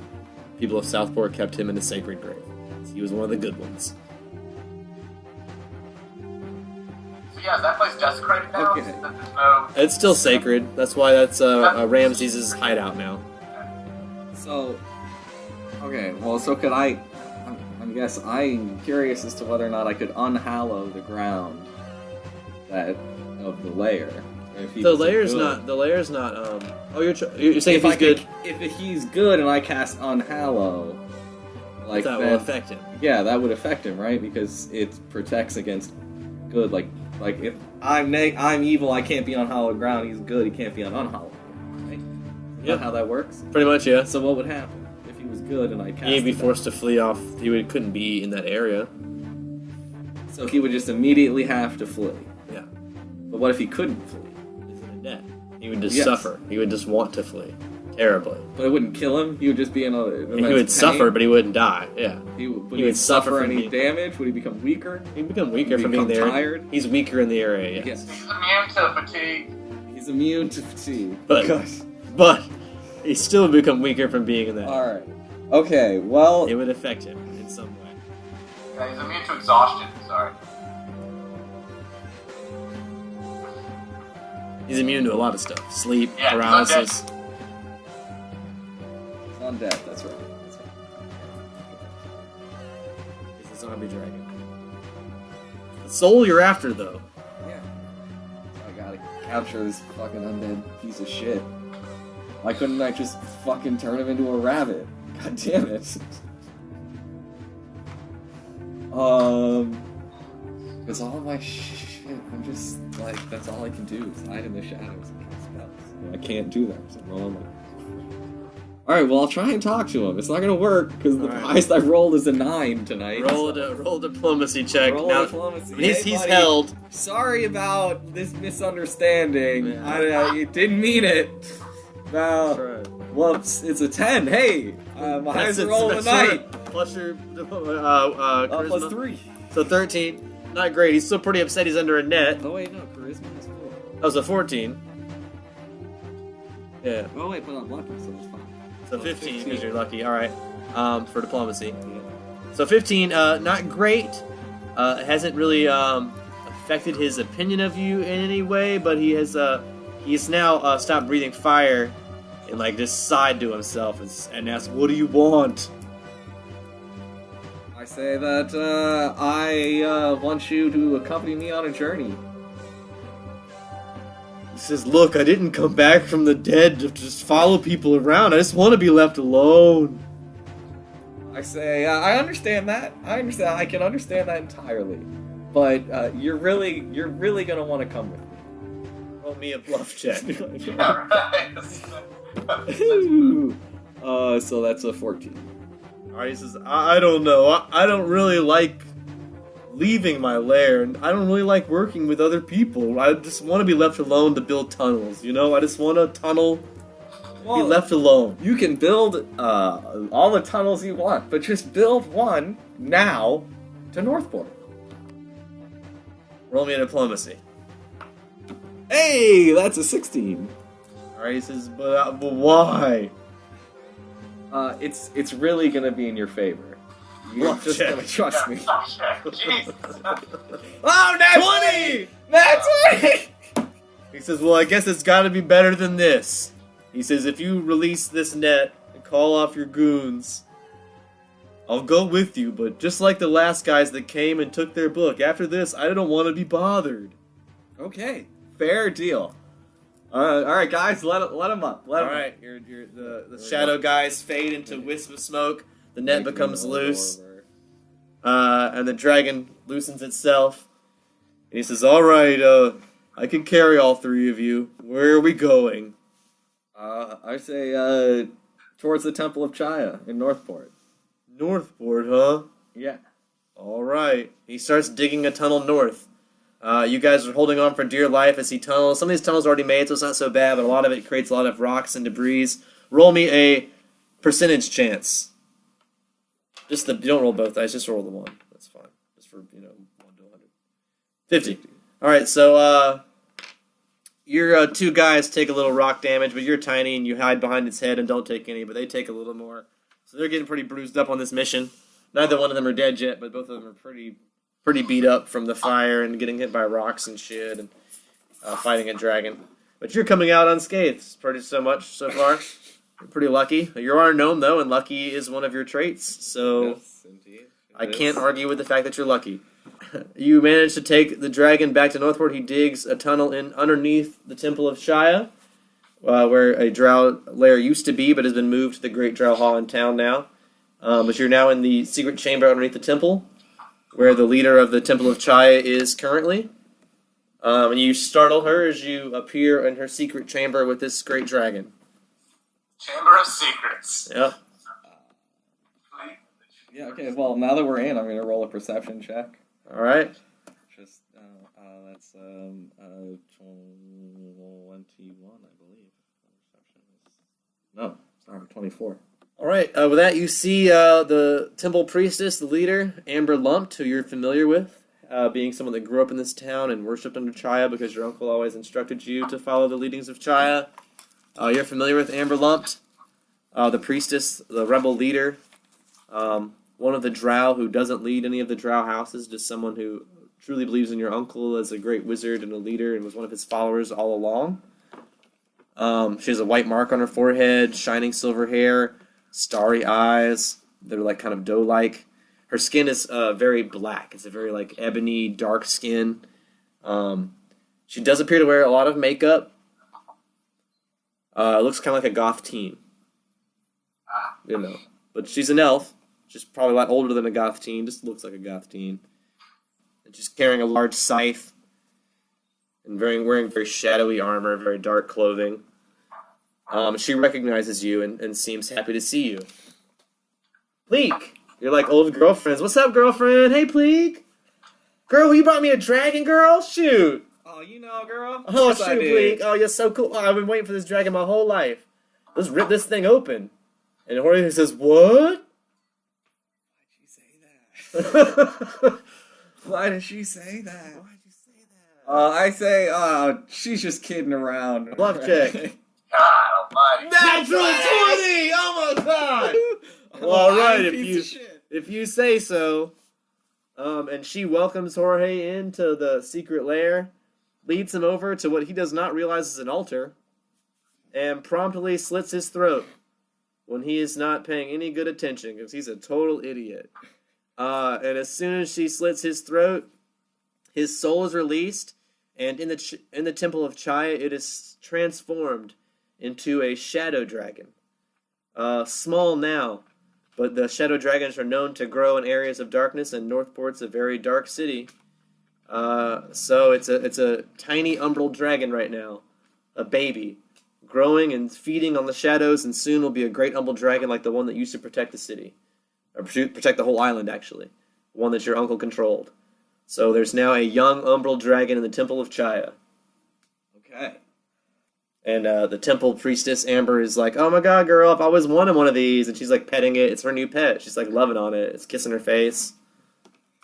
people of Southport kept him in a sacred grave. He was one of the good ones. So yeah, is that place desecrated now? Okay. There's no... It's still sacred. That's why that's Ramses' hideout now. So, okay, well, so could I guess I'm curious as to whether or not I could unhallow the ground of the lair. The layer's not. Oh, you're saying if he's good. If he's good and I cast unhallow, like that will affect him. Yeah, that would affect him, right? Because it protects against good. Like if I'm evil, I can't be on hallowed ground. He's good, he can't be on unhallowed ground, right? Is that how that works? Pretty much, yeah. So what would happen if he was good and I cast? He'd be forced to flee off. Couldn't be in that area. So he would just immediately have to flee. Yeah. But what if he couldn't flee? He's in a net. He would just suffer. He would just want to flee. Terribly. But it wouldn't kill him? He would just be in a... He would suffer, but he wouldn't die. Yeah. He would suffer any damage? Would he become weaker? He'd become weaker from being there. Tired? He's weaker in the area, yes. He's immune to fatigue. He's immune to fatigue. But he still would become weaker from being in that. Alright. Okay, well... It would affect him in some way. Yeah, he's immune to exhaustion. Sorry. He's immune to a lot of stuff. Sleep, Yeah, paralysis. He's undead, that's right. He's a zombie dragon. The soul you're after, though. Yeah. I gotta capture this fucking undead piece of shit. Why couldn't I just fucking turn him into a rabbit? God damn it. Because all of my shit, I'm just, like, that's all I can do is hide in the shadows and cast spells. And I can't do that, so I'm rolling like... Alright, well, I'll try and talk to him. It's not gonna work, because the highest I rolled is a 9 tonight. Roll a diplomacy check. Roll now, diplomacy. He's held. Sorry about this misunderstanding. I didn't mean it. Now, whoops, it's a 10. Hey, my highest roll of the night. Plus your charisma. Plus 3. So 13. Not great. He's still pretty upset he's under a net. Oh wait, no, charisma is 4. That was a 14. Yeah. Oh wait, but I'm lucky, so that's fine. So 15 because you're lucky. All right. For diplomacy. Yeah. So 15. Not great. Hasn't really affected his opinion of you in any way, but he's now stopped breathing fire and like just sighed to himself and asked, "What do you want?" I say that I want you to accompany me on a journey. He says, "Look, I didn't come back from the dead to just follow people around. I just want to be left alone." I say, I understand that. I can understand that entirely. But you're really gonna want to come with me. Roll me a bluff check. So that's a 14. Alright, he says, I don't know. I don't really like leaving my lair, and I don't really like working with other people. I just want to be left alone to build tunnels, you know? I just want to tunnel, be left alone. You can build all the tunnels you want, but just build one now to Northport. Roll me a diplomacy. Hey, that's a 16. Alright, he says, but why? It's really gonna be in your favor. You're just gonna trust me. Jesus. Oh, that's 20! That's 20! He says, well, I guess it's gotta be better than this. He says, if you release this net and call off your goons, I'll go with you, but just like the last guys that came and took their book, after this, I don't want to be bothered. Okay, fair deal. Alright, guys, let him up. Alright, the shadow guys fade into wisp of smoke, the net becomes loose, and the dragon loosens itself, and he says, alright, I can carry all three of you. Where are we going? I say, towards the Temple of Chaya in Northport. Northport, huh? Yeah. Alright. He starts digging a tunnel north. You guys are holding on for dear life as he tunnels. Some of these tunnels are already made, so it's not so bad, but a lot of it creates a lot of rocks and debris. Roll me a percentage chance. You don't roll both dice, just roll the one. That's fine. Just for, 1 to 100. 50. Alright, so, your two guys take a little rock damage, but you're tiny and you hide behind its head and don't take any, but they take a little more. So they're getting pretty bruised up on this mission. Neither one of them are dead yet, but both of them are pretty beat up from the fire and getting hit by rocks and shit and fighting a dragon. But you're coming out unscathed pretty so much so far. You're pretty lucky. You are a gnome, though, and lucky is one of your traits, so Yes, indeed. I can't argue with the fact that you're lucky. You manage to take the dragon back to Northport. He digs a tunnel in underneath the Temple of Shia, where a drow lair used to be, but has been moved to the Great Drow Hall in town now. But you're now in the secret chamber underneath the temple, where the leader of the Temple of Chaya is currently. And you startle her as you appear in her secret chamber with this great dragon. Chamber of Secrets. Yep. Yeah, okay, well, now that we're in, I'm going to roll a perception check. All right. Just, that's, 21, I believe. No, sorry, 24. All right. With that, you see the temple priestess, the leader, Amber Lumped, who you're familiar with, being someone that grew up in this town and worshipped under Chaya because your uncle always instructed you to follow the leadings of Chaya. You're familiar with Amber Lumped, the priestess, the rebel leader, one of the drow who doesn't lead any of the drow houses, just someone who truly believes in your uncle as a great wizard and a leader and was one of his followers all along. She has a white mark on her forehead, shining silver hair, starry eyes. They're like kind of dough-like. Her skin is very black. It's a very like ebony, dark skin. She does appear to wear a lot of makeup. Looks kind of like a goth teen. But she's an elf. She's probably a lot older than a goth teen. Just looks like a goth teen. And she's carrying a large scythe. And wearing very shadowy armor, very dark clothing. She recognizes you and seems happy to see you. Pleek! You're like old girlfriends. What's up, girlfriend? Hey, Pleek! Girl, you brought me a dragon, girl? Shoot! Oh, girl? Oh, shoot, Pleek! Oh, you're so cool. Oh, I've been waiting for this dragon my whole life. Let's rip this thing open. And Jorge says, what? Why did she say that? I say, she's just kidding around. Bluff check. God almighty. Natural 20! Oh my god! Well, alright, if you say so. And she welcomes Jorge into the secret lair, leads him over to what he does not realize is an altar, and promptly slits his throat when he is not paying any good attention, because he's a total idiot. And as soon as she slits his throat, his soul is released, and in the Temple of Chaya, it is transformed into a shadow dragon. Small now, but the shadow dragons are known to grow in areas of darkness, and Northport's a very dark city. So it's a tiny umbral dragon right now, a baby, growing and feeding on the shadows, and soon will be a great umbral dragon like the one that used to protect the city, or protect the whole island actually, one that your uncle controlled. So there's now a young umbral dragon in the Temple of Chaya. Okay. And the temple priestess Amber is like, "Oh my god, girl, I've always wanted one of these," and she's like petting it. It's her new pet. She's like loving on it. It's kissing her face.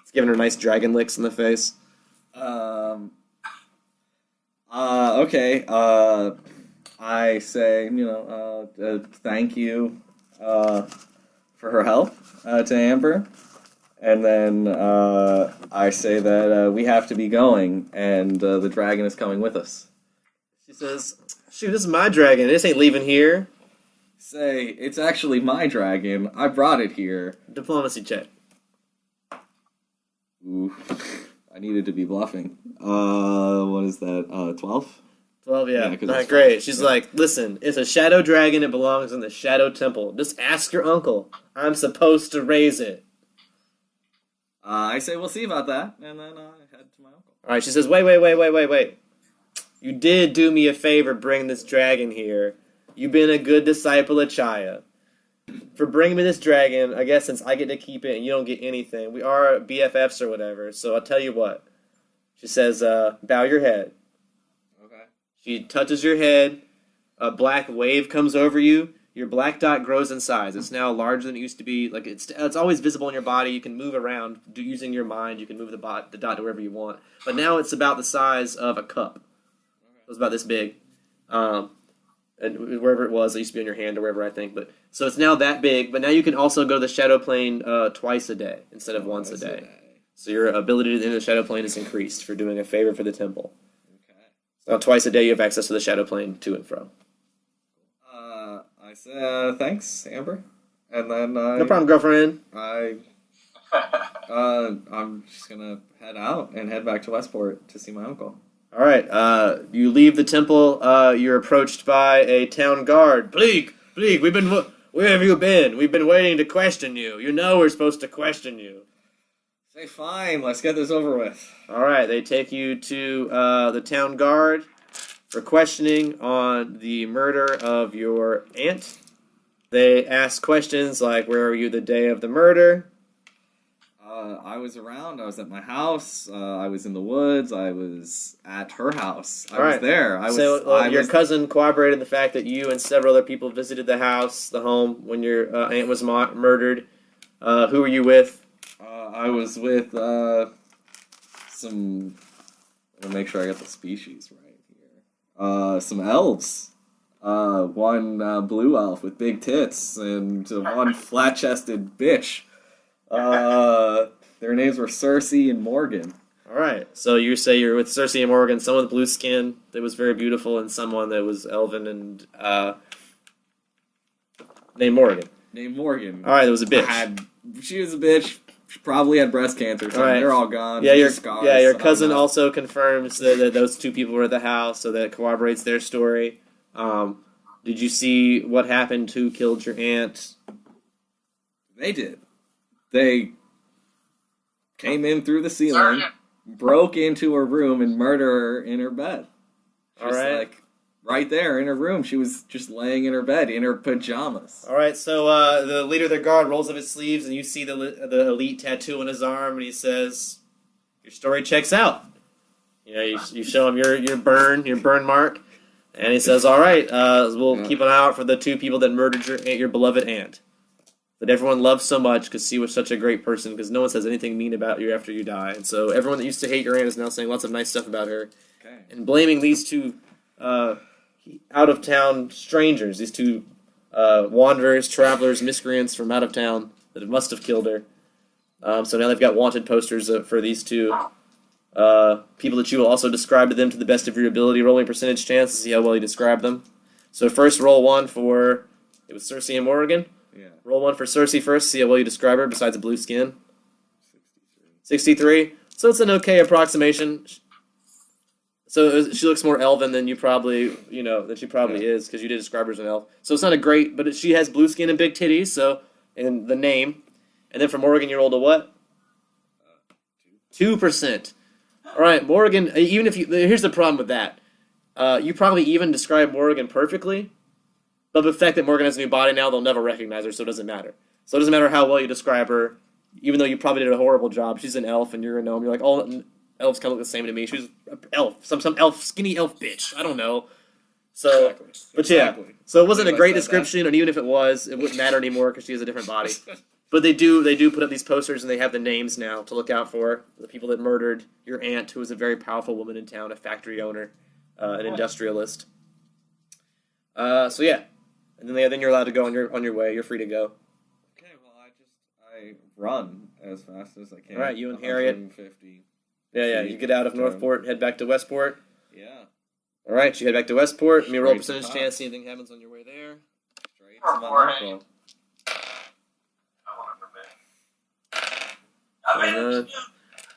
It's giving her nice dragon licks in the face. Okay. I say, thank you for her help to Amber. And then I say that we have to be going, and the dragon is coming with us. She says, "Shoot, this is my dragon. This ain't leaving here." Say, it's actually my dragon. I brought it here. Diplomacy check. Ooh, I needed to be bluffing. What is that? 12? 12, yeah. Yeah, 'cause Not it's great. fine. She's Yeah. like, "Listen, it's a shadow dragon. It belongs in the shadow temple. Just ask your uncle. I'm supposed to raise it." I say we'll see about that, and then I head to my uncle. All right, she says, wait. You did do me a favor bringing this dragon here. You've been a good disciple of Chaya. For bringing me this dragon, I guess since I get to keep it and you don't get anything, we are BFFs or whatever, so I'll tell you what. She says, bow your head. Okay. She touches your head, a black wave comes over you, your black dot grows in size. It's now larger than it used to be. Like it's always visible in your body. You can move around using your mind. You can move the dot to wherever you want. But now it's about the size of a cup. It was about this big. And wherever it was, it used to be on your hand or wherever, I think. But so it's now that big, but now you can also go to the shadow plane twice a day instead of once a day. So your ability to enter the shadow plane is increased for doing a favor for the temple. Okay. So now twice a day you have access to the shadow plane to and fro. I say, thanks, Amber. And then No problem, girlfriend. I'm just gonna head out and head back to Westport to see my uncle. All right, you leave the temple. You're approached by a town guard. Bleak, where have you been? We've been waiting to question you. You know we're supposed to question you. Say, fine, let's get this over with. All right, they take you to the town guard for questioning on the murder of your aunt. They ask questions like, where were you the day of the murder? I was around. I was at my house. I was in the woods. I was at her house. I was there. Your cousin corroborated the fact that you and several other people visited the house, the home, when your aunt was murdered. Who were you with? I was with some... I'll make sure I get the species right here. Some elves. One blue elf with big tits, and one flat-chested bitch. Their names were Cersei and Morgan. All right, so you say you're with Cersei and Morgan, someone with blue skin that was very beautiful, and someone that was elven and named Morgan. Named Morgan. All right, it was a bitch. She was a bitch. She probably had breast cancer, so they're all gone. Yeah, your cousin also confirms that those two people were at the house, so that corroborates their story. Did you see what happened? Who killed your aunt? They did. They came in through the ceiling, broke into her room, and murdered her in her bed. All right. Like, right there in her room. She was just laying in her bed, in her pajamas. All right, so the leader of the guard rolls up his sleeves, and you see the elite tattoo on his arm, and he says, "Your story checks out." You know, you show him your burn mark, and he says, "All right, we'll keep an eye out for the two people that murdered your beloved aunt, that everyone loves so much because she was such a great person, because no one says anything mean about you after you die, and so everyone that used to hate your aunt is now saying lots of nice stuff about her, and blaming these two out-of-town strangers, these two wanderers, travelers, miscreants from out of town that must have killed her. So now they've got wanted posters for these two people that you will also describe to them to the best of your ability. Rolling percentage chance to see how well you describe them. So first roll one for, it was Cersei and Morgan. Yeah. Roll one for Cersei first, see how well you describe her besides the blue skin. 63. So it's an okay approximation. So she looks more elven than you probably, than she probably is, because you did describe her as an elf. So it's not a great, but she has blue skin and big titties, so and the name. And then for Morgan, you rolled a what? 2%. All right, Morgan. Even if here's the problem with that. You probably even describe Morgan perfectly, but the fact that Morgan has a new body now, they'll never recognize her, so it doesn't matter. So it doesn't matter how well you describe her, even though you probably did a horrible job. She's an elf, and you're a gnome. You're like, oh, elves kind of look the same to me. She's an elf, some elf, skinny elf bitch. I don't know. So, Exactly. but yeah, Exactly. so it wasn't a Believe I great said that. description, and even if it was, it wouldn't matter anymore because she has a different body. But they do put up these posters, and they have the names now to look out for the people that murdered your aunt, who was a very powerful woman in town, a factory owner, an industrialist. So yeah, and then you're allowed to go on your way. You're free to go. Okay, well, I run as fast as I can. All right, you and Harriet. 150. Yeah. You get out of Northport, head back to Westport. Yeah. All right, you head back to Westport. Let me roll Straight to percentage top. chance. See anything happens on your way there. Straight to my uncle. I want to prevent.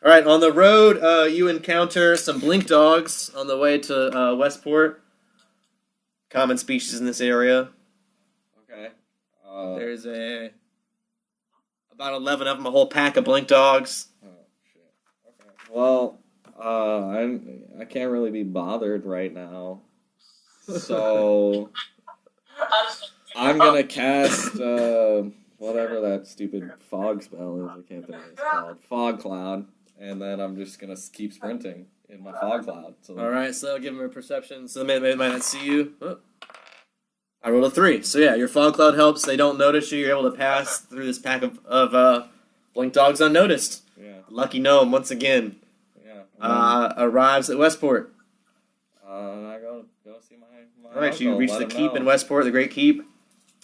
All right, on the road, you encounter some blink dogs on the way to Westport. Common species in this area. Okay. There's about 11 of them, a whole pack of blink dogs. Oh, shit. Okay. Well, I can't really be bothered right now. So I'm gonna cast whatever that stupid fog spell is. I can't think of what it's called. Fog cloud, and then I'm just gonna keep sprinting in my fog cloud. So All right, so give them a perception. So they might not see you. Oh. I rolled a 3. So yeah, your fog cloud helps. They don't notice you. You're able to pass through this pack of blink dogs unnoticed. yeah, Lucky gnome once again arrives at Westport. I go see my All right, so you uncle, reach let the him keep know. in Westport, the Great Keep.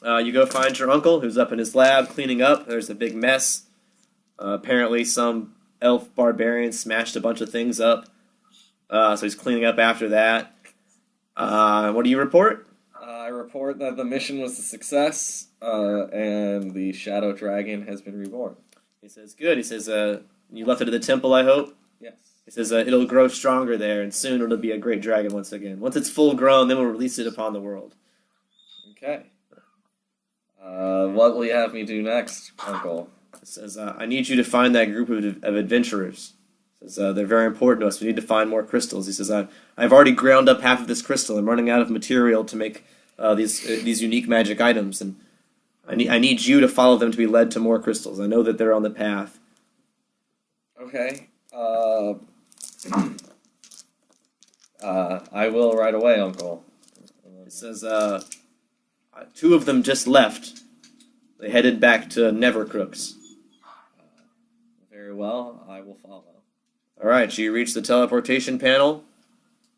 You go find your uncle, who's up in his lab cleaning up. There's a big mess. Apparently, some elf barbarian smashed a bunch of things up. So he's cleaning up after that. What do you report? I report that the mission was a success, and the Shadow Dragon has been reborn. He says, good. He says, you left it at the temple, I hope? Yes. He says, it'll grow stronger there, and soon it'll be a great dragon once again. Once it's full grown, then we'll release it upon the world. Okay. What will you have me do next, Uncle? He says, I need you to find that group of adventurers. He says, they're very important to us. We need to find more crystals. He says, I've already ground up half of this crystal. I'm running out of material to make these unique magic items, and I need you to follow them to be led to more crystals. I know that they're on the path. Okay. I will right away, Uncle. He says, 2 of them just left. They headed back to Nevercrooks. Very well. I will follow. All right, you reach the teleportation panel,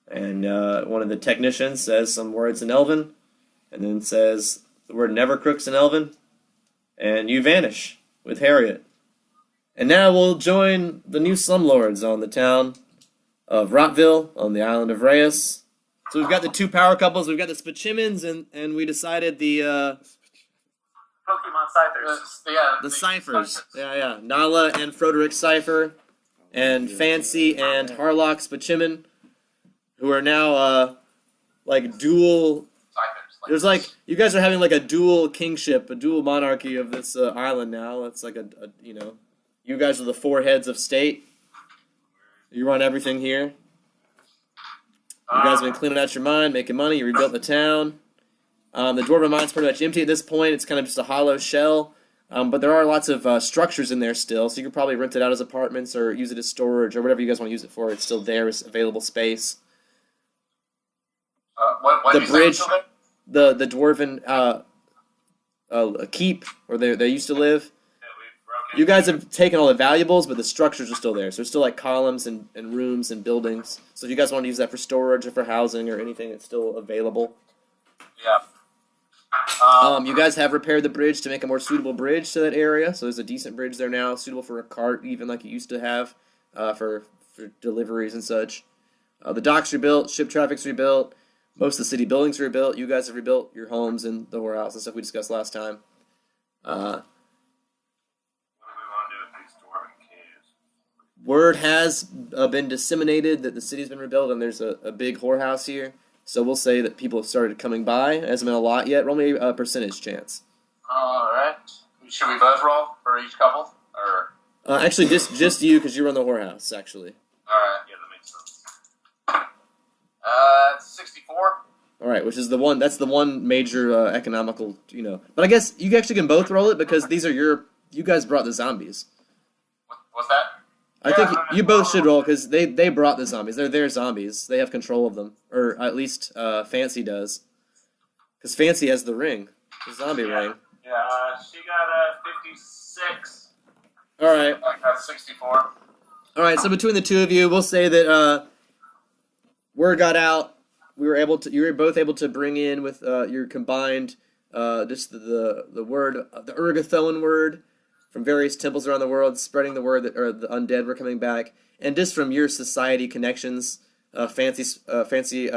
and one of the technicians says some words in Elven, and then says the word Nevercrooks in Elven, and you vanish with Harriet. And now we'll join the new slumlords on the town of Rotville on the island of Reyes. So we've got the 2 power couples, we've got the Spachimans, and we decided the Pokemon Cyphers. Yeah. the Ciphers. Yeah. Nala and Froderick Cipher, and Fancy and Harlock Spachiman, who are now like dual. Cyphers. There's like you guys are having like a dual kingship, a dual monarchy of this island now. It's like a you guys are the 4 heads of state. You run everything here. You guys have been cleaning out your mine, making money. You rebuilt the town. The Dwarven mine's pretty much empty at this point. It's kind of just a hollow shell. But there are lots of structures in there still, so you could probably rent it out as apartments or use it as storage or whatever you guys want to use it for. It's still there as available space. What The did you say bridge- was still there? The Dwarven keep, where they used to live. Yeah, we're okay. You guys have taken all the valuables, but the structures are still there. So there's still like columns and rooms and buildings. So if you guys want to use that for storage or for housing or anything, it's still available. Yeah. You guys have repaired the bridge to make a more suitable bridge to that area. So there's a decent bridge there now, suitable for a cart, even like you used to have for deliveries and such. The docks rebuilt, ship traffic's rebuilt, most of the city buildings rebuilt. You guys have rebuilt your homes and the whorehouse and stuff we discussed last time. What do we want to do with these dwarven caves? Word has been disseminated that the city's been rebuilt and there's a big whorehouse here. So we'll say that people have started coming by. It hasn't been a lot yet. Roll me a percentage chance. Alright. Should we both roll for each couple? Or Actually, just you, because you run the whorehouse, actually. alright, yeah, that makes sense. 64. All right, which is the one. That's the one major economical, But I guess you actually can both roll it because these are you guys brought the zombies. What's that? I think you both should roll because they brought the zombies. They're their zombies. They have control of them, or at least Fancy does. Because Fancy has the ring, the zombie ring. Yeah, she got 56. All right. I got 64. All right. So between the two of you, we'll say that word got out. You were both able to bring in with your combined just the word, the Urgathoan word from various temples around the world, spreading the word that the undead were coming back, and just from your society connections, Fancy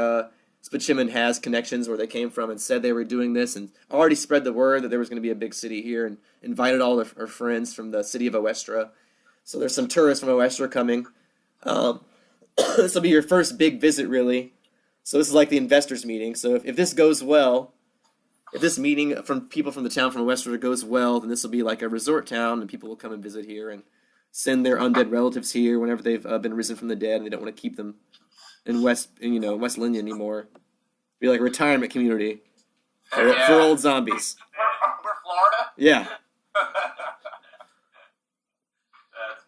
Spachiman has connections where they came from and said they were doing this, and already spread the word that there was going to be a big city here, and invited all her friends from the city of Oestra. So there's some tourists from Oestra coming. This will be your first big visit, really. So this is like the investors meeting. So if this goes well, if this meeting from people from the town from Westwood goes well, then this will be like a resort town, and people will come and visit here and send their undead relatives here whenever they've been risen from the dead, and they don't want to keep them in West Linya anymore. Be like a retirement community for old zombies. We're Florida? Yeah. That's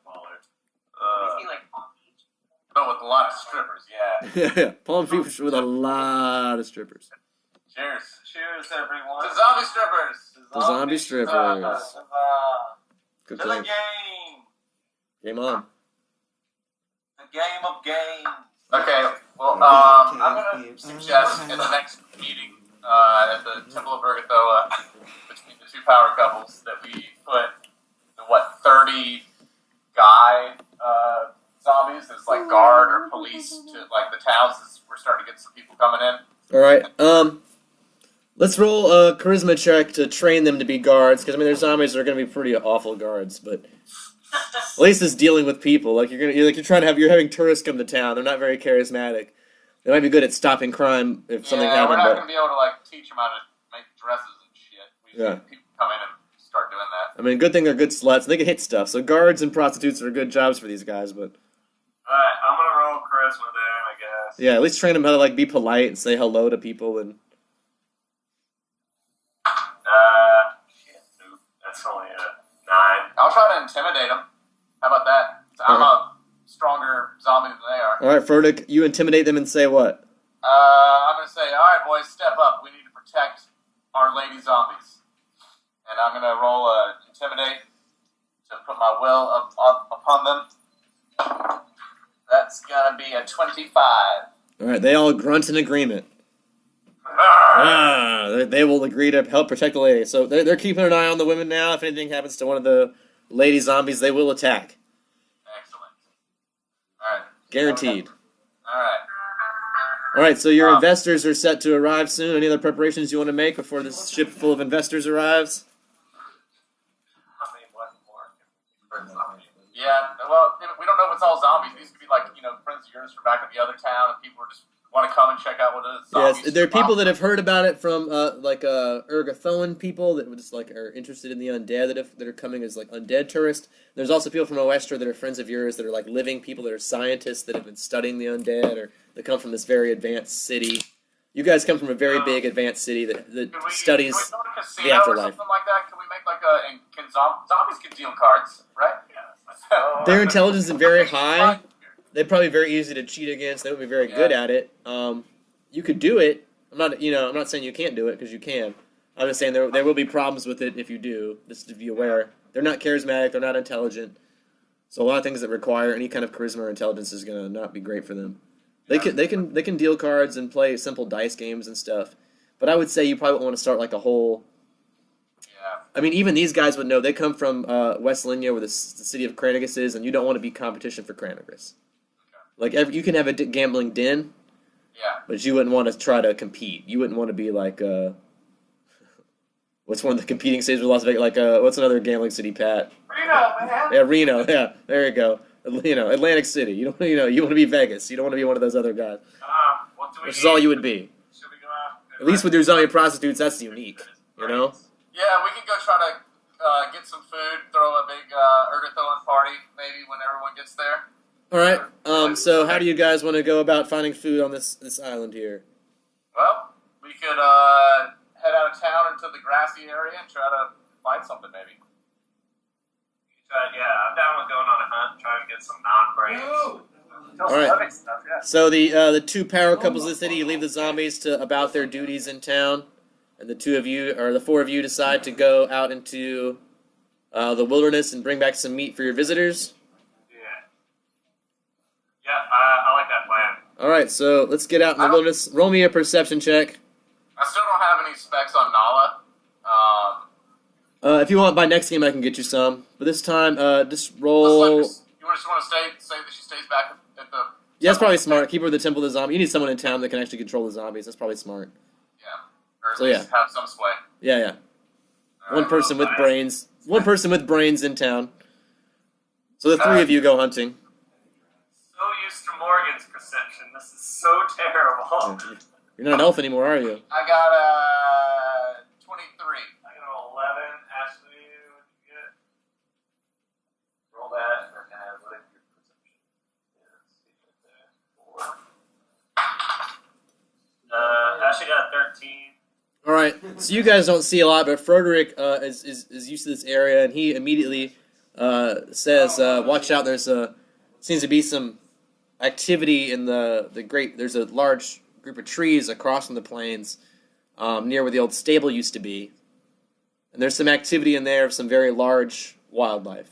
baller. But with a lot of strippers, yeah. Yeah. Palm Beach with a lot of strippers. Cheers. Cheers, everyone. To zombie strippers. The zombie strippers. Good To the time. game. Game on. The game of games. Okay, well, I'm going to suggest in the next meeting at the Temple of Urgathoa between the two power couples that we put the 30 guy zombies as like guard or police to like the towns as we're starting to get some people coming in. All right. Let's roll a charisma check to train them to be guards, because their zombies are going to be pretty awful guards, but at least it's dealing with people. Like you're having tourists come to town. They're not very charismatic. They might be good at stopping crime if something happened. We're not but going to be able to like teach them how to make dresses and shit. We just need people come in and start doing that. Good thing they're good sluts. They can hit stuff. So guards and prostitutes are good jobs for these guys, but Alright, I'm gonna roll charisma there, I guess. yeah, at least train them how to be polite and say hello to people and. Shit, nope. That's only a 9. I'll try to intimidate them. How about that? I'm a stronger zombie than they are. All right, Furtick, you intimidate them and say what? I'm going to say, all right, boys, step up. We need to protect our lady zombies. And I'm going to roll intimidate to put my will upon them. That's going to be a 25. All right, they all grunt in agreement. They will agree to help protect the lady. So they're keeping an eye on the women now. If anything happens to one of the lady zombies, they will attack. Excellent. All right. Guaranteed. All right. All right, so your investors are set to arrive soon. Any other preparations you want to make before this ship full of investors arrives? Yeah, well, we don't know if it's all zombies. These could be friends of yours from back at the other town, and people just want to come and check out what it is. Yes, there are people that have heard about it from Urgathoan people that just are interested in the undead that are coming as undead tourists. There's also people from Oestra that are friends of yours that are living people that are scientists that have been studying the undead or that come from this very advanced city. You guys come from a very big advanced city that studies can we a casino the afterlife. Or something like that? Can we make zombies can deal cards, right? Yeah. Their intelligence is very high. They're probably very easy to cheat against. They would be very good at it. You could do it. I'm not saying you can't do it because you can. I'm just saying there will be problems with it if you do. Just to be aware, they're not charismatic. They're not intelligent. So a lot of things that require any kind of charisma or intelligence is going to not be great for them. They can deal cards and play simple dice games and stuff. But I would say you probably want to start a whole. Yeah. Even these guys would know. They come from West Linya, where the city of Chronicle is, and you don't want to be competition for Chronicle. You can have a gambling den, but you wouldn't want to try to compete. You wouldn't want to be what's one of the competing cities with Las Vegas? What's another gambling city, Pat? Reno, man. Yeah, Reno. Yeah, there you go. Atlantic City. You don't. You want to be Vegas. You don't want to be one of those other guys. Which is all you would be. Should we go out? At least with your zombie prostitutes, that's unique. You know. Yeah, we can go try to get some food, throw a big Ergothoan party, maybe when everyone gets there. All right. So how do you guys want to go about finding food on this island here? Well, we could head out of town into the grassy area and try to find something, maybe. I'm down with going on a hunt, trying to get some non-brains. All right. So the two power couples of the city, you leave the zombies to about their duties in town, and the four of you decide to go out into the wilderness and bring back some meat for your visitors. Yeah, I like that plan. All right, so let's get out in the wilderness. Roll me a perception check. I still don't have any specs on Nala. If you want, by next game I can get you some. But this time, just roll. You just want to say that she stays back at the... Yeah, that's probably smart. Keep her at the Temple of the Zombie. You need someone in town that can actually control the zombies. That's probably smart. Yeah. Or at least have some sway. Yeah. One person with brains. One person with brains in town. So the three of you go hunting. So used to Morgan's perception. This is so terrible. You're not an elf anymore, are you? I got 23. I got 11. Ashley, what did you get? Roll that. And whatever your perception is. 4. Ashley got a 13. All right. So you guys don't see a lot, but Frederick is used to this area, and he immediately says, "Watch out! Seems to be some activity in the great. There's a large group of trees across from the plains near where the old stable used to be, and there's some activity in there of some very large wildlife.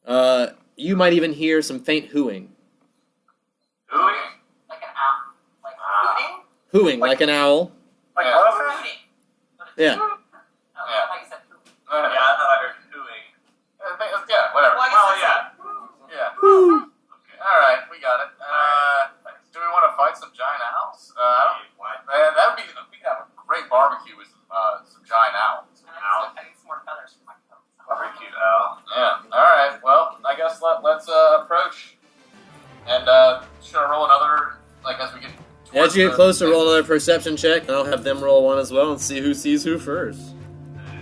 All right. You might even hear some faint hooing. Hooing? Like an owl. Like hooting? Hooing, like an owl. Like Yeah. hooting? Yeah. Oh, like you said hooting. Yeah, I thought I heard hooing. Yeah, whatever. Well, yeah. Yeah. Okay. All right, we got it. Do we want to fight some giant owls? That would be. We could have a great barbecue with some giant owls. I need some more feathers for my coat. Barbecue owl. Yeah. All right. Well, I guess let's approach. And should I roll another? Like as we get. As you get closer, roll another perception check, and I'll have them roll one as well and see who sees who first.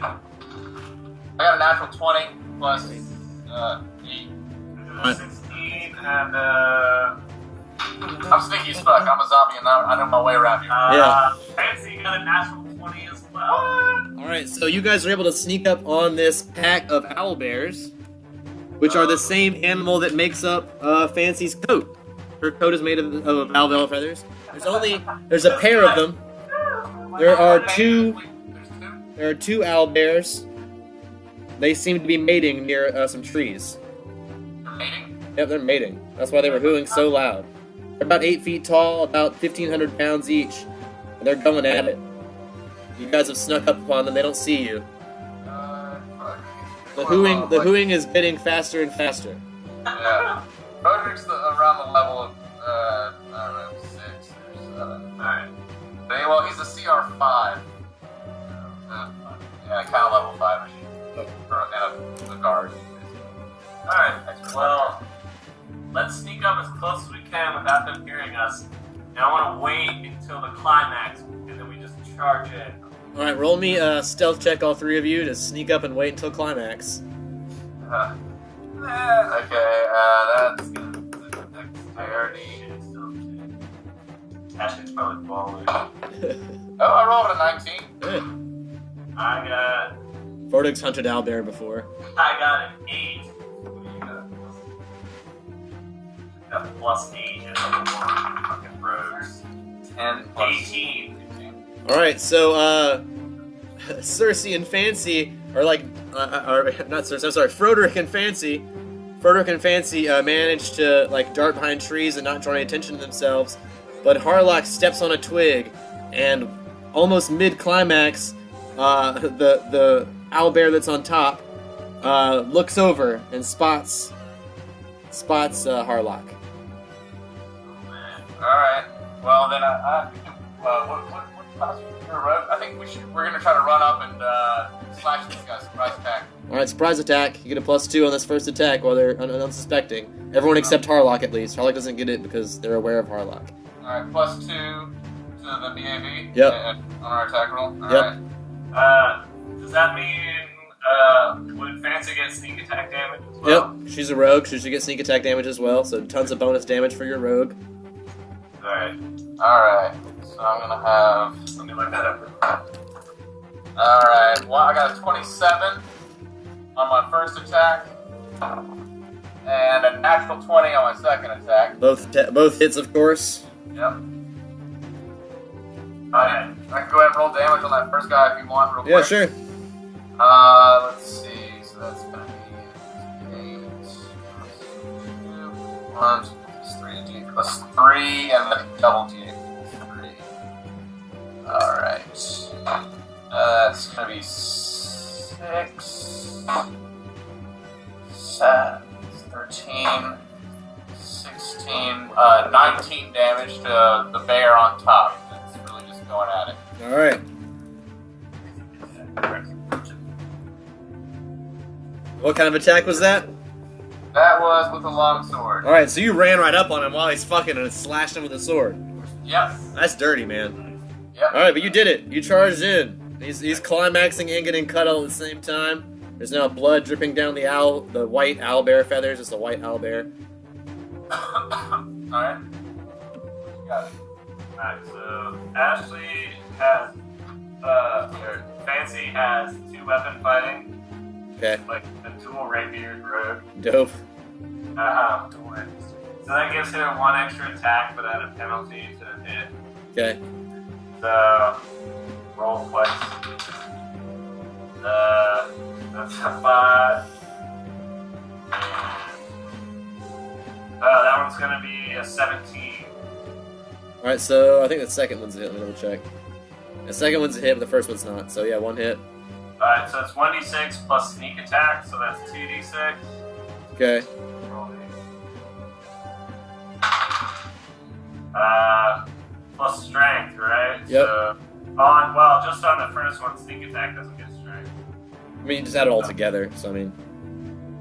I got a natural 20 plus 8. 16 and I'm sneaky as fuck. I'm a zombie and I know my way around here. Fancy got a natural 20 as well. Alright, so you guys are able to sneak up on this pack of owlbears, which are the same animal that makes up Fancy's coat. Her coat is made of alvel feathers. There's a pair of them. There are two owlbears. They seem to be mating near some trees. Mating? Yep, they're mating. That's why they were hooting so loud. They're about 8 feet tall, about 1,500 pounds each, and they're going at it. You guys have snuck up upon them. They don't see you. The hooing is getting faster and faster. Yeah. Roderick's around the level of I don't know, 6 or 7. Alright. Well, he's a CR5. Yeah, kind of level 5-ish. And a guard. Alright, well, let's sneak up as close as we can without them hearing us. And I want to wait until the climax, and then we just charge in. Alright, roll me a stealth check, all three of you, to sneak up and wait until climax. Okay, that's dexterity. Ashley's probably balling. Oh, I rolled a 19. Good. I got Vortex hunted owlbear before. an 8. What do you got? Got plus 8 and fucking rogues. 10 plus 18. Alright, so, Cersei and Fancy are like, not Cersei, I'm sorry, Froderick and Fancy. Froderick and Fancy managed to, like, dart behind trees and not draw any attention to themselves. But Harlock steps on a twig, and almost mid-climax, the owlbear that's on top looks over and spots Harlock. Alright. Well, then I think we're gonna try to run up and slash these guys. Surprise attack. Alright, surprise attack. You get a +2 on this first attack while they're unsuspecting. Everyone except Harlock, at least. Harlock doesn't get it because they're aware of Harlock. Alright, +2 to the BAV. Yep. On our attack roll. Yep. Alright. Does that mean would Fancy get sneak attack damage as well? Yep, she's a rogue, so she gets sneak attack damage as well, so tons of bonus damage for your rogue. Alright. Alright, so I'm gonna have... Let me look that up. Alright, well, I got a 27 on my first attack, and a natural 20 on my second attack. Both hits, of course. Yep. Alright, I can go ahead and roll damage on that first guy if you want, real quick. Yeah, sure. Let's see, so that's gonna be 8 plus 2, 1, 3, D plus 3, and then double D plus 3. Alright. That's gonna be 6, 7, 13, 16, 19 damage to the bear on top. It's really just going at it. Alright. What kind of attack was that? That was with a long sword. Alright, so you ran right up on him while he's fucking and slashed him with a sword. Yep. That's dirty, man. Yep. Alright, but you did it. You charged in. He's climaxing and getting cut all at the same time. There's now blood dripping down the white owlbear feathers. It's a white owlbear. Alright. Got it. Alright, so Ashley has, or Fancy has 2-weapon fighting. Okay. Like a dual rapier rogue. Dope. So that gives her 1 extra attack without a penalty to hit. Okay. So, roll twice. That's a 5. That one's gonna be a 17. Alright, so I think the second one's a hit. Let me double check. The second one's a hit, but the first one's not. So yeah, 1 hit. Alright, so it's 1d6 plus sneak attack, so that's 2d6. Okay. Roll these. Plus strength, right? Yep. So, just on the first one, sneak attack doesn't get strength. I mean, you just add it all together, so I mean...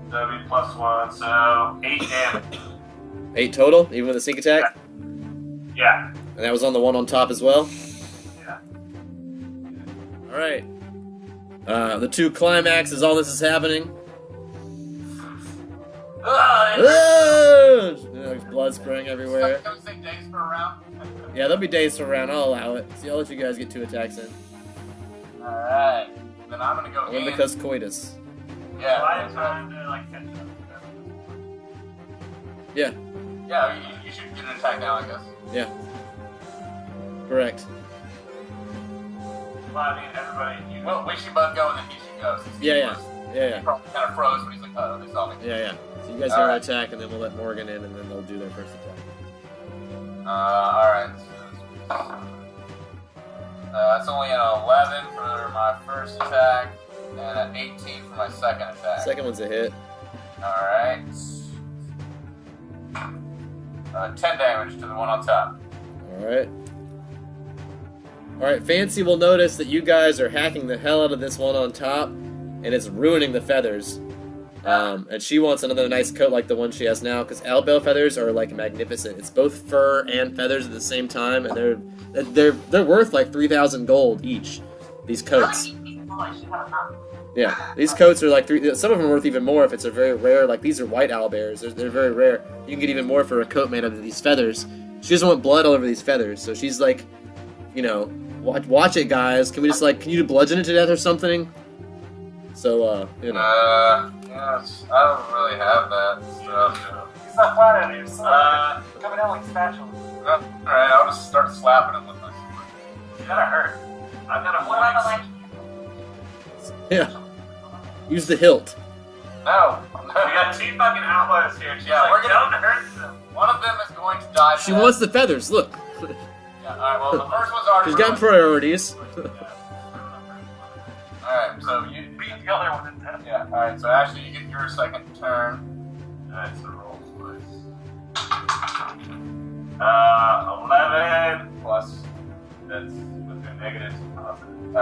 So it'd be +1, so 8 damage. 8 total, even with a sneak attack? Yeah. And that was on the one on top as well? Yeah. Alright. The 2 climax as all this is happening. There's blood spraying everywhere. Can we say days per round? Yeah, there'll be days to round. I'll allow it. See, I'll let you guys get 2 attacks in. Alright. Then I'm gonna go Only in. because coitus. Yeah. I have time to catch up. Yeah, Yeah, you should get an attack now, I guess. yeah. Correct. Well, I mean, everybody. Well, we should both go and then he should go. Since he Yeah. probably kind of froze when he's like, oh, they saw me. Yeah. So you guys get an attack, and then we'll let Morgan in, and then they'll do their first attack. Alright. That's only an 11 for my first attack, and an 18 for my second attack. Second one's a hit. Alright. 10 damage to the one on top. Alright, Fancy will notice that you guys are hacking the hell out of this one on top, and it's ruining the feathers. And she wants another nice coat like the one she has now, because owlbear feathers are like magnificent. It's both fur and feathers at the same time, and they're worth like 3,000 gold each. These coats. Yeah, these coats are like some of them are worth even more if it's a very rare. Like these are white owlbears. They're very rare. You can get even more for a coat made out of these feathers. She doesn't want blood all over these feathers, so she's like, watch it, guys. Can we just can you bludgeon it to death or something? So Yes, I don't really have that stuff. It's not flat out here, so coming out like spatula. Alright, I'll just start slapping him with my sword. It's gonna hurt. I've got a voice. yeah. Use the hilt. No. We got 2 fucking outlaws here. She's Yeah, we're gonna- don't hurt them. One of them is going to die. She wants the feathers. Look, Yeah, alright, well, the first one's already. she's got priorities. Alright, so you Beat the other one in death. Yeah, alright, so Ashley, you get your second turn. Alright, so roll twice. 11 plus. That's with the negatives and positives.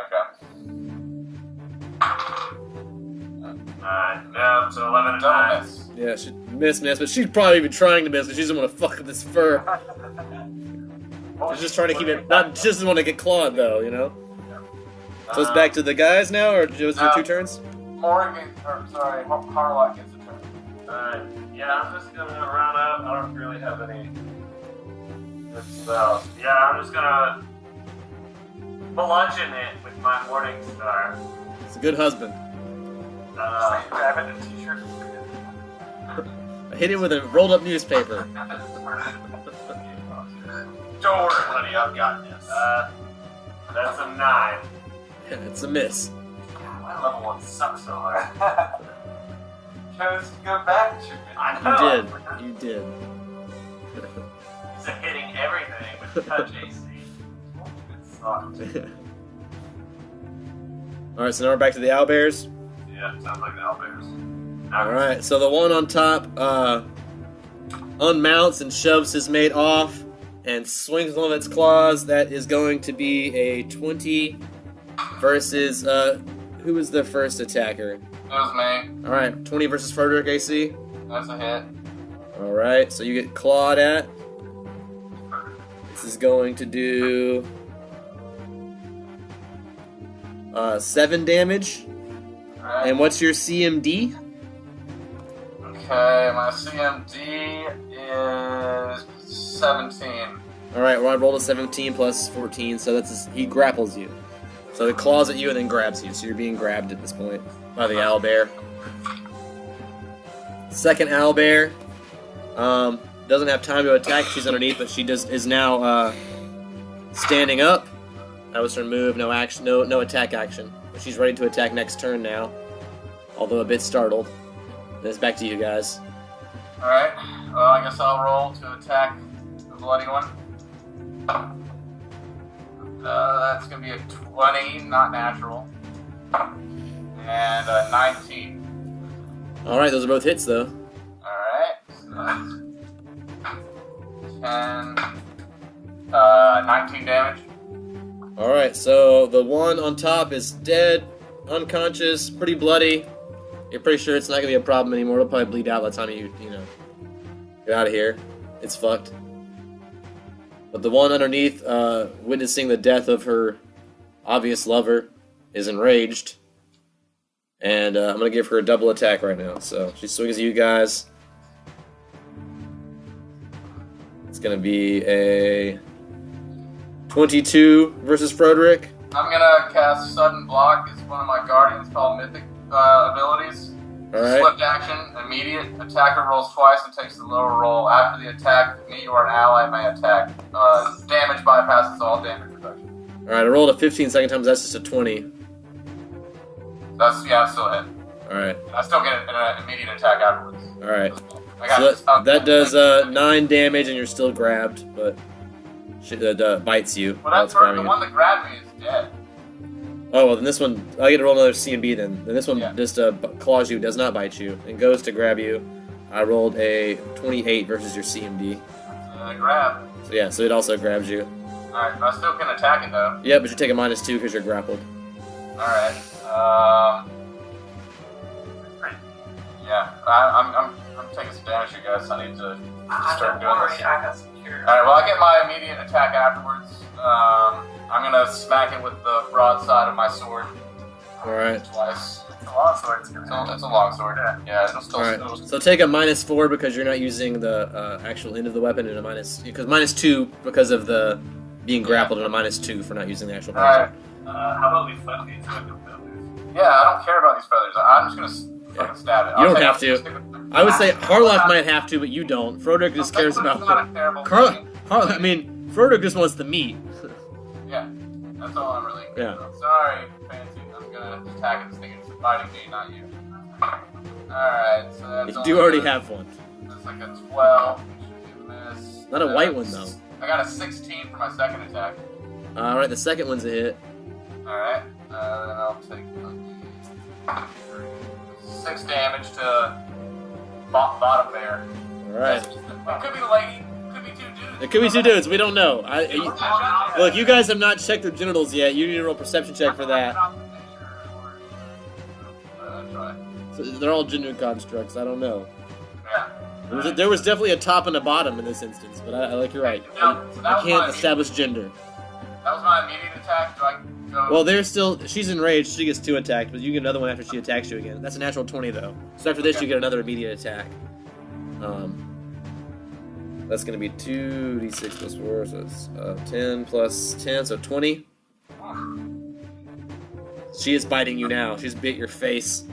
Okay. 9. No, so 11 and Double 9. miss. Yeah, she miss, but she's probably even trying to miss, but she doesn't want to fuck with this fur. She's just trying to keep it. She doesn't want to get clawed, though, So it's back to the guys now, or was it 2 turns? Harlock gets a turn. Alright, yeah, I'm just gonna round up. I don't really have any good spells. Yeah, I'm just gonna bludgeon it with my Morning Star. It's a good husband. Grabbing a t-shirt. I hit it with a rolled up newspaper. Don't worry, honey, I've got this. That's a 9. It's a miss. God, my level 1 sucks so hard. Chose to go back to me. I You know. did. You did. He's hitting everything with touch AC. It sucks. Alright, so now we're back to the owlbears. Yeah, sounds like the owlbears. Alright, so the one on top unmounts and shoves his mate off and swings one of its claws. That is going to be a 20 versus, who was the first attacker? It was me. Alright, 20 versus Frederick AC. That's a hit. Alright, so you get clawed at. This is going to do 7 damage. Alright. And what's your CMD? Okay, my CMD is 17. Alright, well I rolled a 17 plus 14, so he grapples you. So it claws at you and then grabs you, so you're being grabbed at this point by the owlbear. Second owlbear doesn't have time to attack, she's underneath, but she is now standing up. That was her move, no action, no attack action. But she's ready to attack next turn now, although a bit startled. Then it's back to you guys. Alright, well, I guess I'll roll to attack the bloody one. That's gonna be a 20, not natural. And a 19. Alright, those are both hits though. Alright, so that's 10, 19 damage. Alright, so the one on top is dead, unconscious, pretty bloody. You're pretty sure it's not gonna be a problem anymore. It'll probably bleed out by the time you get out of here. It's fucked. But the one underneath, witnessing the death of her obvious lover, is enraged. And I'm gonna give her a double attack right now. So she swings at you guys. It's gonna be a 22 versus Frederick. I'm gonna cast Sudden Block. It's one of my Guardians called Mythic abilities. Alright. Swift action, immediate. Attacker rolls twice and takes the lower roll. After the attack, me or an ally may attack. Damage bypasses all damage reduction. Alright, I rolled a 15 second time, so that's just a 20. That's still a hit. Alright, I still get an immediate attack afterwards. alright. I got So this. that does 9 damage and you're still grabbed, but she bites you. Well, while that's it's the grabbing you. one that grabbed me is dead. Oh, well, then this one, I get to roll another CMB then. Then this one Yeah. just claws you, does not bite you, and goes to grab you. I rolled a 28 versus your CMD. Grab. So yeah, so it also grabs you. Alright, I still can attack it though. Yeah, but you take a -2 because you're grappled. Alright. Yeah, I'm taking some damage here, guys. I need to start doing this. I got some cure. Alright, well, I get my immediate attack afterwards. I'm gonna smack it with the broadside of my sword. Alright. Twice. It's a long sword. It's a long sword. Yeah, it'll still. Alright, so take a -4 because you're not using the actual end of the weapon, and a because -2 because of the being grappled, and a -2 for not using the actual Alright. weapon. How about we fuck these fucking feathers? Yeah, I don't care about these feathers. I'm just gonna fucking stab it. You don't have to. I would say Harlock might have to, but you don't. Froderick just cares about I mean, Froderick just wants the meat. Yeah, that's all I'm really. Yeah. Sorry, Fancy. I'm gonna attack it. This thing is fighting me, not you. Alright, so that's. You do already have one. That's like a 12. Should be a miss. Not a white one, though. I got a 16 for my second attack. Alright, the second one's a hit. Alright, then I'll take 6 damage to bottom bear. Alright. It could be the lady, could be 2 dudes. It could be 2 dudes, we don't know. Look, you guys have not checked their genitals yet. You need to roll a perception check for that. Try. So they're all gender constructs, I don't know. Yeah. There was definitely a top and a bottom in this instance, but I like you're right. So that I was can't my establish gender. That was my immediate attack. Do I go. Well, they're still. She's enraged. She gets 2 attacked, but you get another one after she attacks you again. That's a natural 20 though. So after this, you get another immediate attack. That's going to be 2d6 plus 4, so it's 10 plus 10, so 20. She is biting you now. She's bit your face.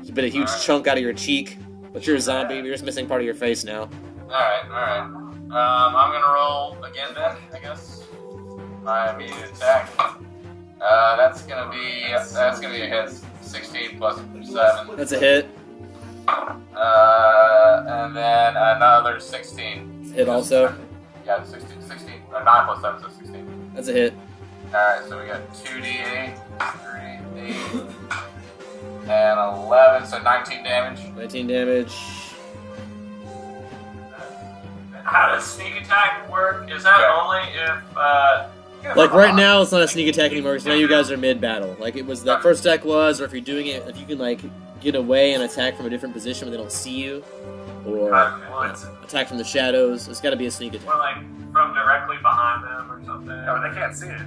She's bit a huge chunk out of your cheek. But you're a zombie. You're just missing part of your face now. Alright. I'm gonna roll again then, I guess. My immediate attack. That's gonna be a hit. 16 plus 7. That's a hit. And then another 16. Hit also. Yeah, 16. 9 plus 7, so 16. That's a hit. Alright, so we got 2d8, 3d8, and 11, so 19 damage. 19 damage. How does sneak attack work? Is that only if Like right now, it's not a sneak attack anymore because now you guys are mid-battle. Like it was, that first attack was, or if you're doing it, if you can like get away and attack from a different position where they don't see you, or attack from the shadows, it's got to be a sneak attack. or like from directly behind them or something? Oh, they can't see it.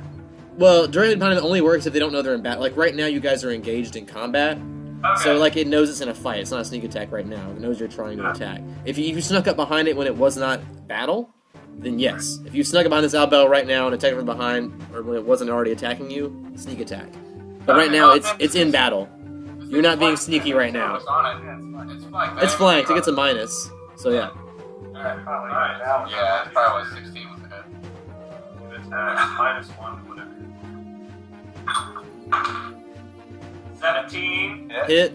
Well, directly behind them only works if they don't know they're in battle. Like right now, you guys are engaged in combat, Okay. so like it knows it's in a fight. It's not a sneak attack right now. It knows you're trying to attack. If you snuck up behind it when it was not battle, then yes. If you snuck up behind this Albel right now and attacked from behind, or when it wasn't already attacking you, sneak attack. But right now, it's in battle. You're not being sneaky right now. It's flanked. It's flanked. It gets a minus. So yeah. Alright. Yeah, it's probably 16 was the hit. Minus 1, whatever. 17. Hit.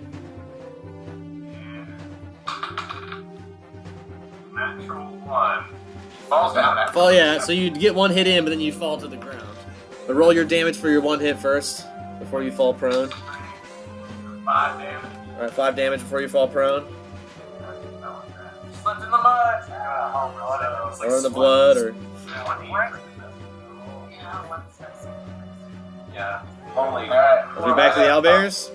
Natural 1. Falls down after. Fall, yeah. So you get 1 hit in, but then you fall to the ground. But roll your damage for your 1 hit first before you fall prone. 5 damage. All right, 5 damage before you fall prone, Slipped in the mud. or in the blood, or Yeah. Only. Alright. are we back to the owlbears? Is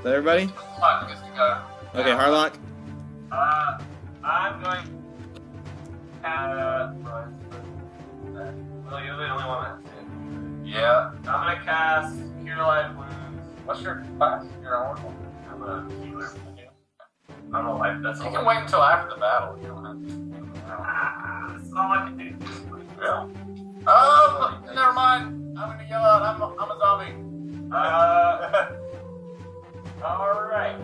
that everybody? Fuck, gets to go. Okay, Harlock. I'm going. Well, you're the only one that's in. Yeah. I'm gonna cast Cure Life Wounds. What's your class? You're an oracle. I'm a healer. I'm a life vessel. You can wait until after the battle. You don't have to. That's all I can do. Yeah. Oh, never mind. I'm gonna yell out. I'm a zombie. Alright.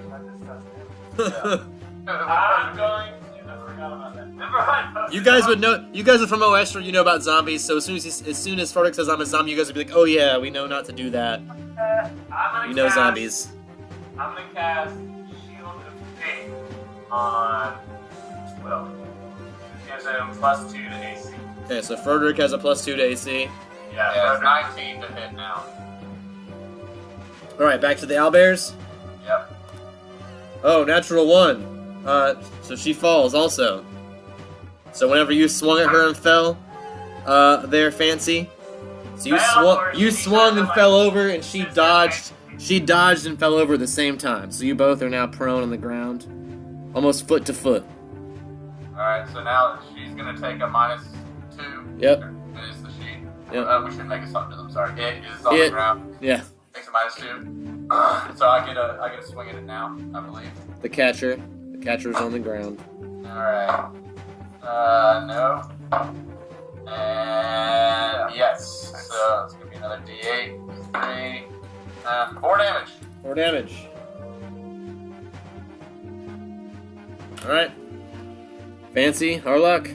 I'm going to. I forgot about that. Never mind. You guys would know. You guys are from OS, you know about zombies. So as soon as Frederick says I'm a zombie, you guys would be like, "Oh yeah, we know not to do that. We know zombies." I'm gonna cast Shield of Faith on. Well, it gives him +2 to AC. Okay, so Frederick has a +2 to AC. Yeah, it's 19 to hit now. All right, back to the owlbears. Yep. Oh, natural 1. So she falls also. So whenever you swung at her and fell, there, Fancy. So you swung and fell over, and she dodged. She dodged and fell over at the same time. So you both are now prone on the ground, almost foot to foot. Alright, so now she's gonna take a -2. Yep. It is the sheet. Yep. We should make a something. I'm sorry. It is on the ground. Yeah. Takes a -2. So I get a swing at it now, I believe. The catcher. The catcher's on the ground. Alright. No. And yes. So it's gonna be another D8. 3. 4 damage. 4 damage. All right. Fancy, Harlock.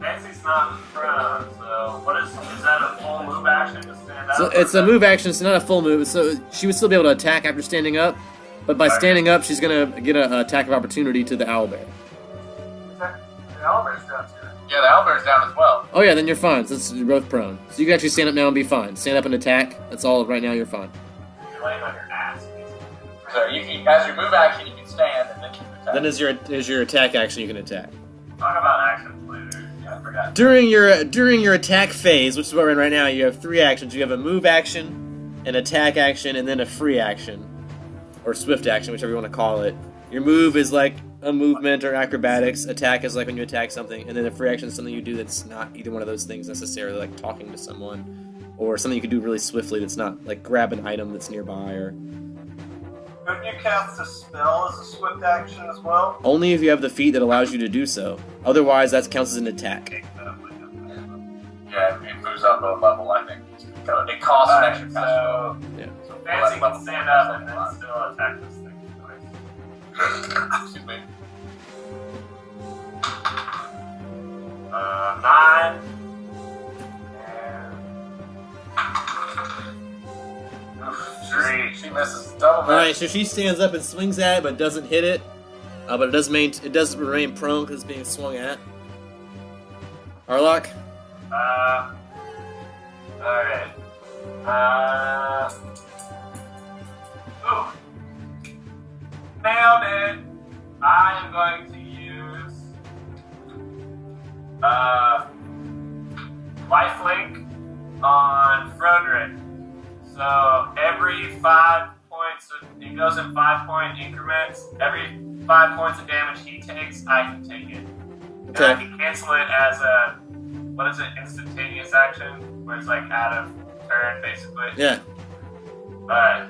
Fancy's not prone, so what is that a full move action to stand up? So it's a move action. It's not a full move. So she would still be able to attack after standing up, but by standing up, she's gonna get an attack of opportunity to the owlbear. The owlbear's down too. Yeah, the owlbear's down as well. Oh yeah, then you're fine. Since you're both prone, so you can actually stand up now and be fine. Stand up and attack. That's all. Right now, you're fine. You're laying on your ass. So you can, as your move action, you can stand and then you can attack. Then as your attack action, you can attack. Talk about actions later. Yeah, I forgot. During your attack phase, which is what we're in right now, you have 3 actions. You have a move action, an attack action, and then a free action, or swift action, whichever you want to call it. Your move is like a movement or acrobatics. Attack is like when you attack something, and then a free action is something you do that's not either one of those things necessarily, like talking to someone, or something you can do really swiftly that's not like grab an item that's nearby or. Couldn't you cast a spell as a swift action as well? Only if you have the feat that allows you to do so. Otherwise, that counts as an attack. Yeah, it moves up a level, I think. It costs an extra cast. So, Yeah. so Fancy can stand up and then still attack this thing twice. Excuse me. 9. And... She misses double. Alright, so she stands up and swings at it, but doesn't hit it. But it does remain prone because it's being swung at. Arlock? Alright. Ooh. Nailed it! I am going to use lifelink on Froderick. So every 5 points, it goes in 5-point increments. Every 5 points of damage he takes, I can take it. Okay. And I can cancel it as a, what is it, instantaneous action? Where it's like out of turn, basically. Yeah. Alright.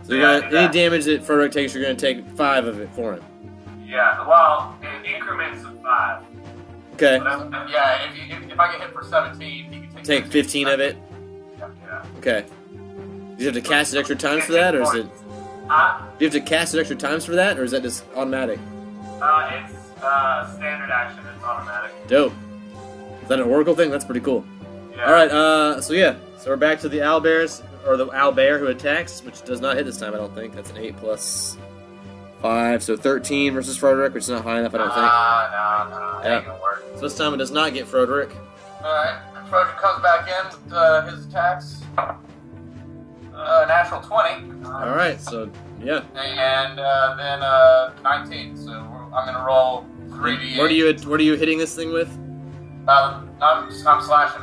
So you got any damage that Froderick takes, you're going to take 5 of it for him. Yeah, well, in increments of 5. Okay. Yeah, if I get hit for 17, he can Take 15 of it. Yeah. Okay. Do you have to cast it extra times for that, or is it? Do you have to cast it extra times for that, or is that just automatic? It's standard action. It's automatic. Dope. Is that an Oracle thing? That's pretty cool. Yeah. Alright, so we're back to the owlbears, or the owlbear who attacks, which does not hit this time, I don't think. That's an 8 plus 5, so 13 versus Froderick, which is not high enough, I don't think. No. Yeah. Ain't gonna work. So this time it does not get Froderick. Alright, Trojan comes back in with his attacks. Natural 20. Alright, so, yeah. And then 19. So I'm gonna roll 3d8. What are you hitting this thing with? I'm slashing.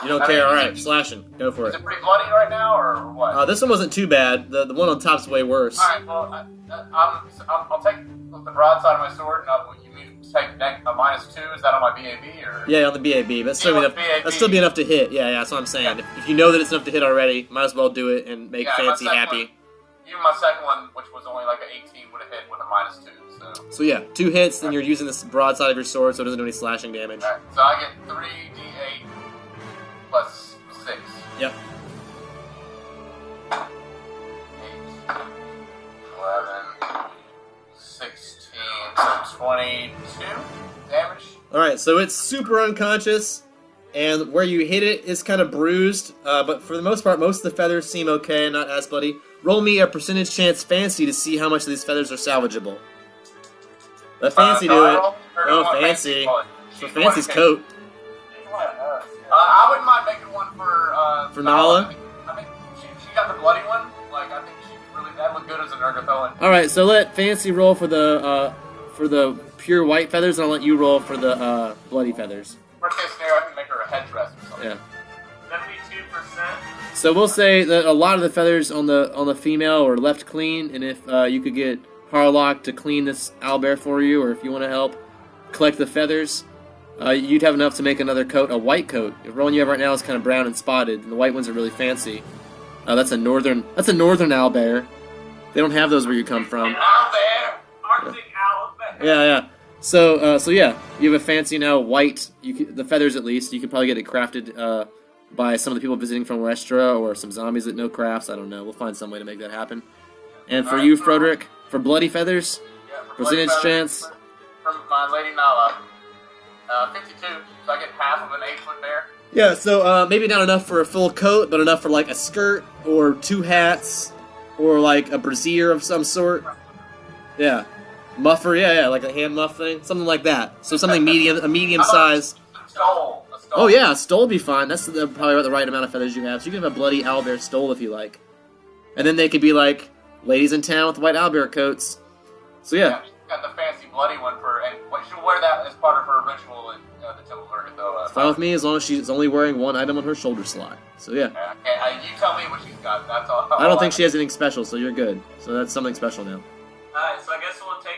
You don't care, alright, slashing. Go for Is it. it pretty bloody right now, or what? This one wasn't too bad. The one on top's way worse. Alright, well, I'll take the broadside of my sword, and you mean take a -2? Is that on my BAB, or? Yeah, on the BAB, but still that'd still be enough to hit. Yeah, that's what I'm saying. Yeah. If you know that it's enough to hit already, might as well do it and make Fancy happy. Even my second one, which was only like an 18, would have hit with a -2. So yeah, 2 hits, then you're using this broadside of your sword, so it doesn't do any slashing damage. Alright, so I get 3d8 plus 6. Yep. 8, 11, 16, so 22 damage. Alright, so it's super unconscious, and where you hit it is kind of bruised, but for the most part, most of the feathers seem okay, not as bloody. Roll me a percentage chance Fancy to see how much of these feathers are salvageable. Let Fancy do it. Oh, Fancy. For Fancy's coat. I wouldn't mind making one for Nala? I think she got the bloody one. Like, I think that looked good as an Ergothoan. Alright, so let Fancy roll for the pure white feathers, and I'll let you roll for the bloody feathers. Worst case scenario, I can make her a headdress or something. Yeah. 72%. So we'll say that a lot of the feathers on the female are left clean, and if you could get Harlock to clean this owlbear for you, or if you want to help collect the feathers, you'd have enough to make another coat, a white coat. The one you have right now is kind of brown and spotted, and the white ones are really fancy. That's a northern owlbear. They don't have those where you come from. Owlbear! Arctic owlbear. Yeah. So yeah, you have a fancy now white. The feathers at least. You could probably get it crafted by some of the people visiting from Restra or some zombies that know crafts. I don't know. We'll find some way to make that happen. And for you, Froderick, for bloody feathers, percentage chance. From my Lady Nala, 52. So I get half of an 8-foot bear. Yeah. So maybe not enough for a full coat, but enough for like a skirt or 2 hats or like a brassiere of some sort. Yeah. Muffer, yeah, like a hand muff thing, something like that. So something a medium size. Stole. Oh yeah, a stole would be fine. That's probably about the right amount of feathers you have. So you can have a bloody owlbear stole if you like, and then they could be like ladies in town with white owlbear coats. So yeah. She's got the fancy bloody one and she'll wear that as part of her ritual in the Temple of Ergothoa. It's fine with me as long as she's only wearing one item on her shoulder slot. So yeah. Okay, you tell me what she's got. That's all. I don't think she has anything special, so you're good. So that's something special now. Alright, so I guess we'll take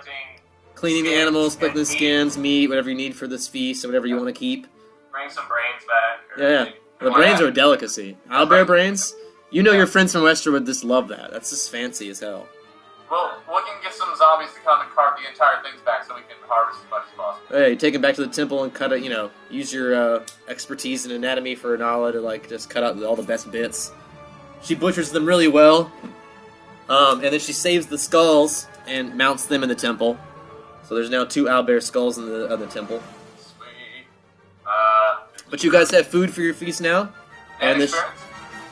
collecting. Cleaning the skins animals, and picking the meat. skins, meat, whatever you need for this feast, and whatever you want to keep. Bring some brains back. Or Yeah. The brains are a delicacy. Owlbear brains? You know your friends from Wester would just love that. That's just fancy as hell. Well, we can get some zombies to come and carve the entire things back so we can harvest as much as possible. Hey, you take them back to the temple and cut it, use your expertise in anatomy for Nala to, just cut out all the best bits. She butchers them really well, and then she saves the skulls and mounts them in the temple. So there's now 2 owlbear skulls in the temple. Sweet. But you guys have food for your feast now? And experience?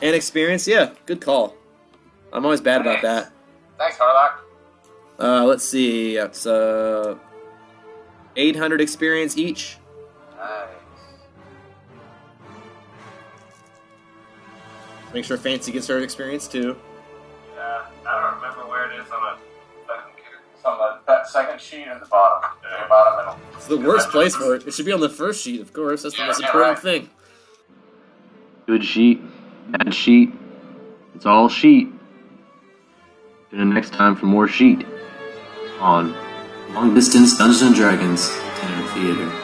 And experience, yeah. Good call. I'm always bad about that. Thanks, Harlock. Let's see. That's 800 experience each. Nice. Make sure Fancy gets her experience too. Yeah, I don't remember where it is on a. It's on that second sheet at the bottom. The bottom middle. It's the worst place for it. It should be on the first sheet, of course. That's the most important thing. Good sheet, bad sheet. It's all sheet. Tune in next time for more sheet on Long Distance Dungeons & Dragons Dinner Theater.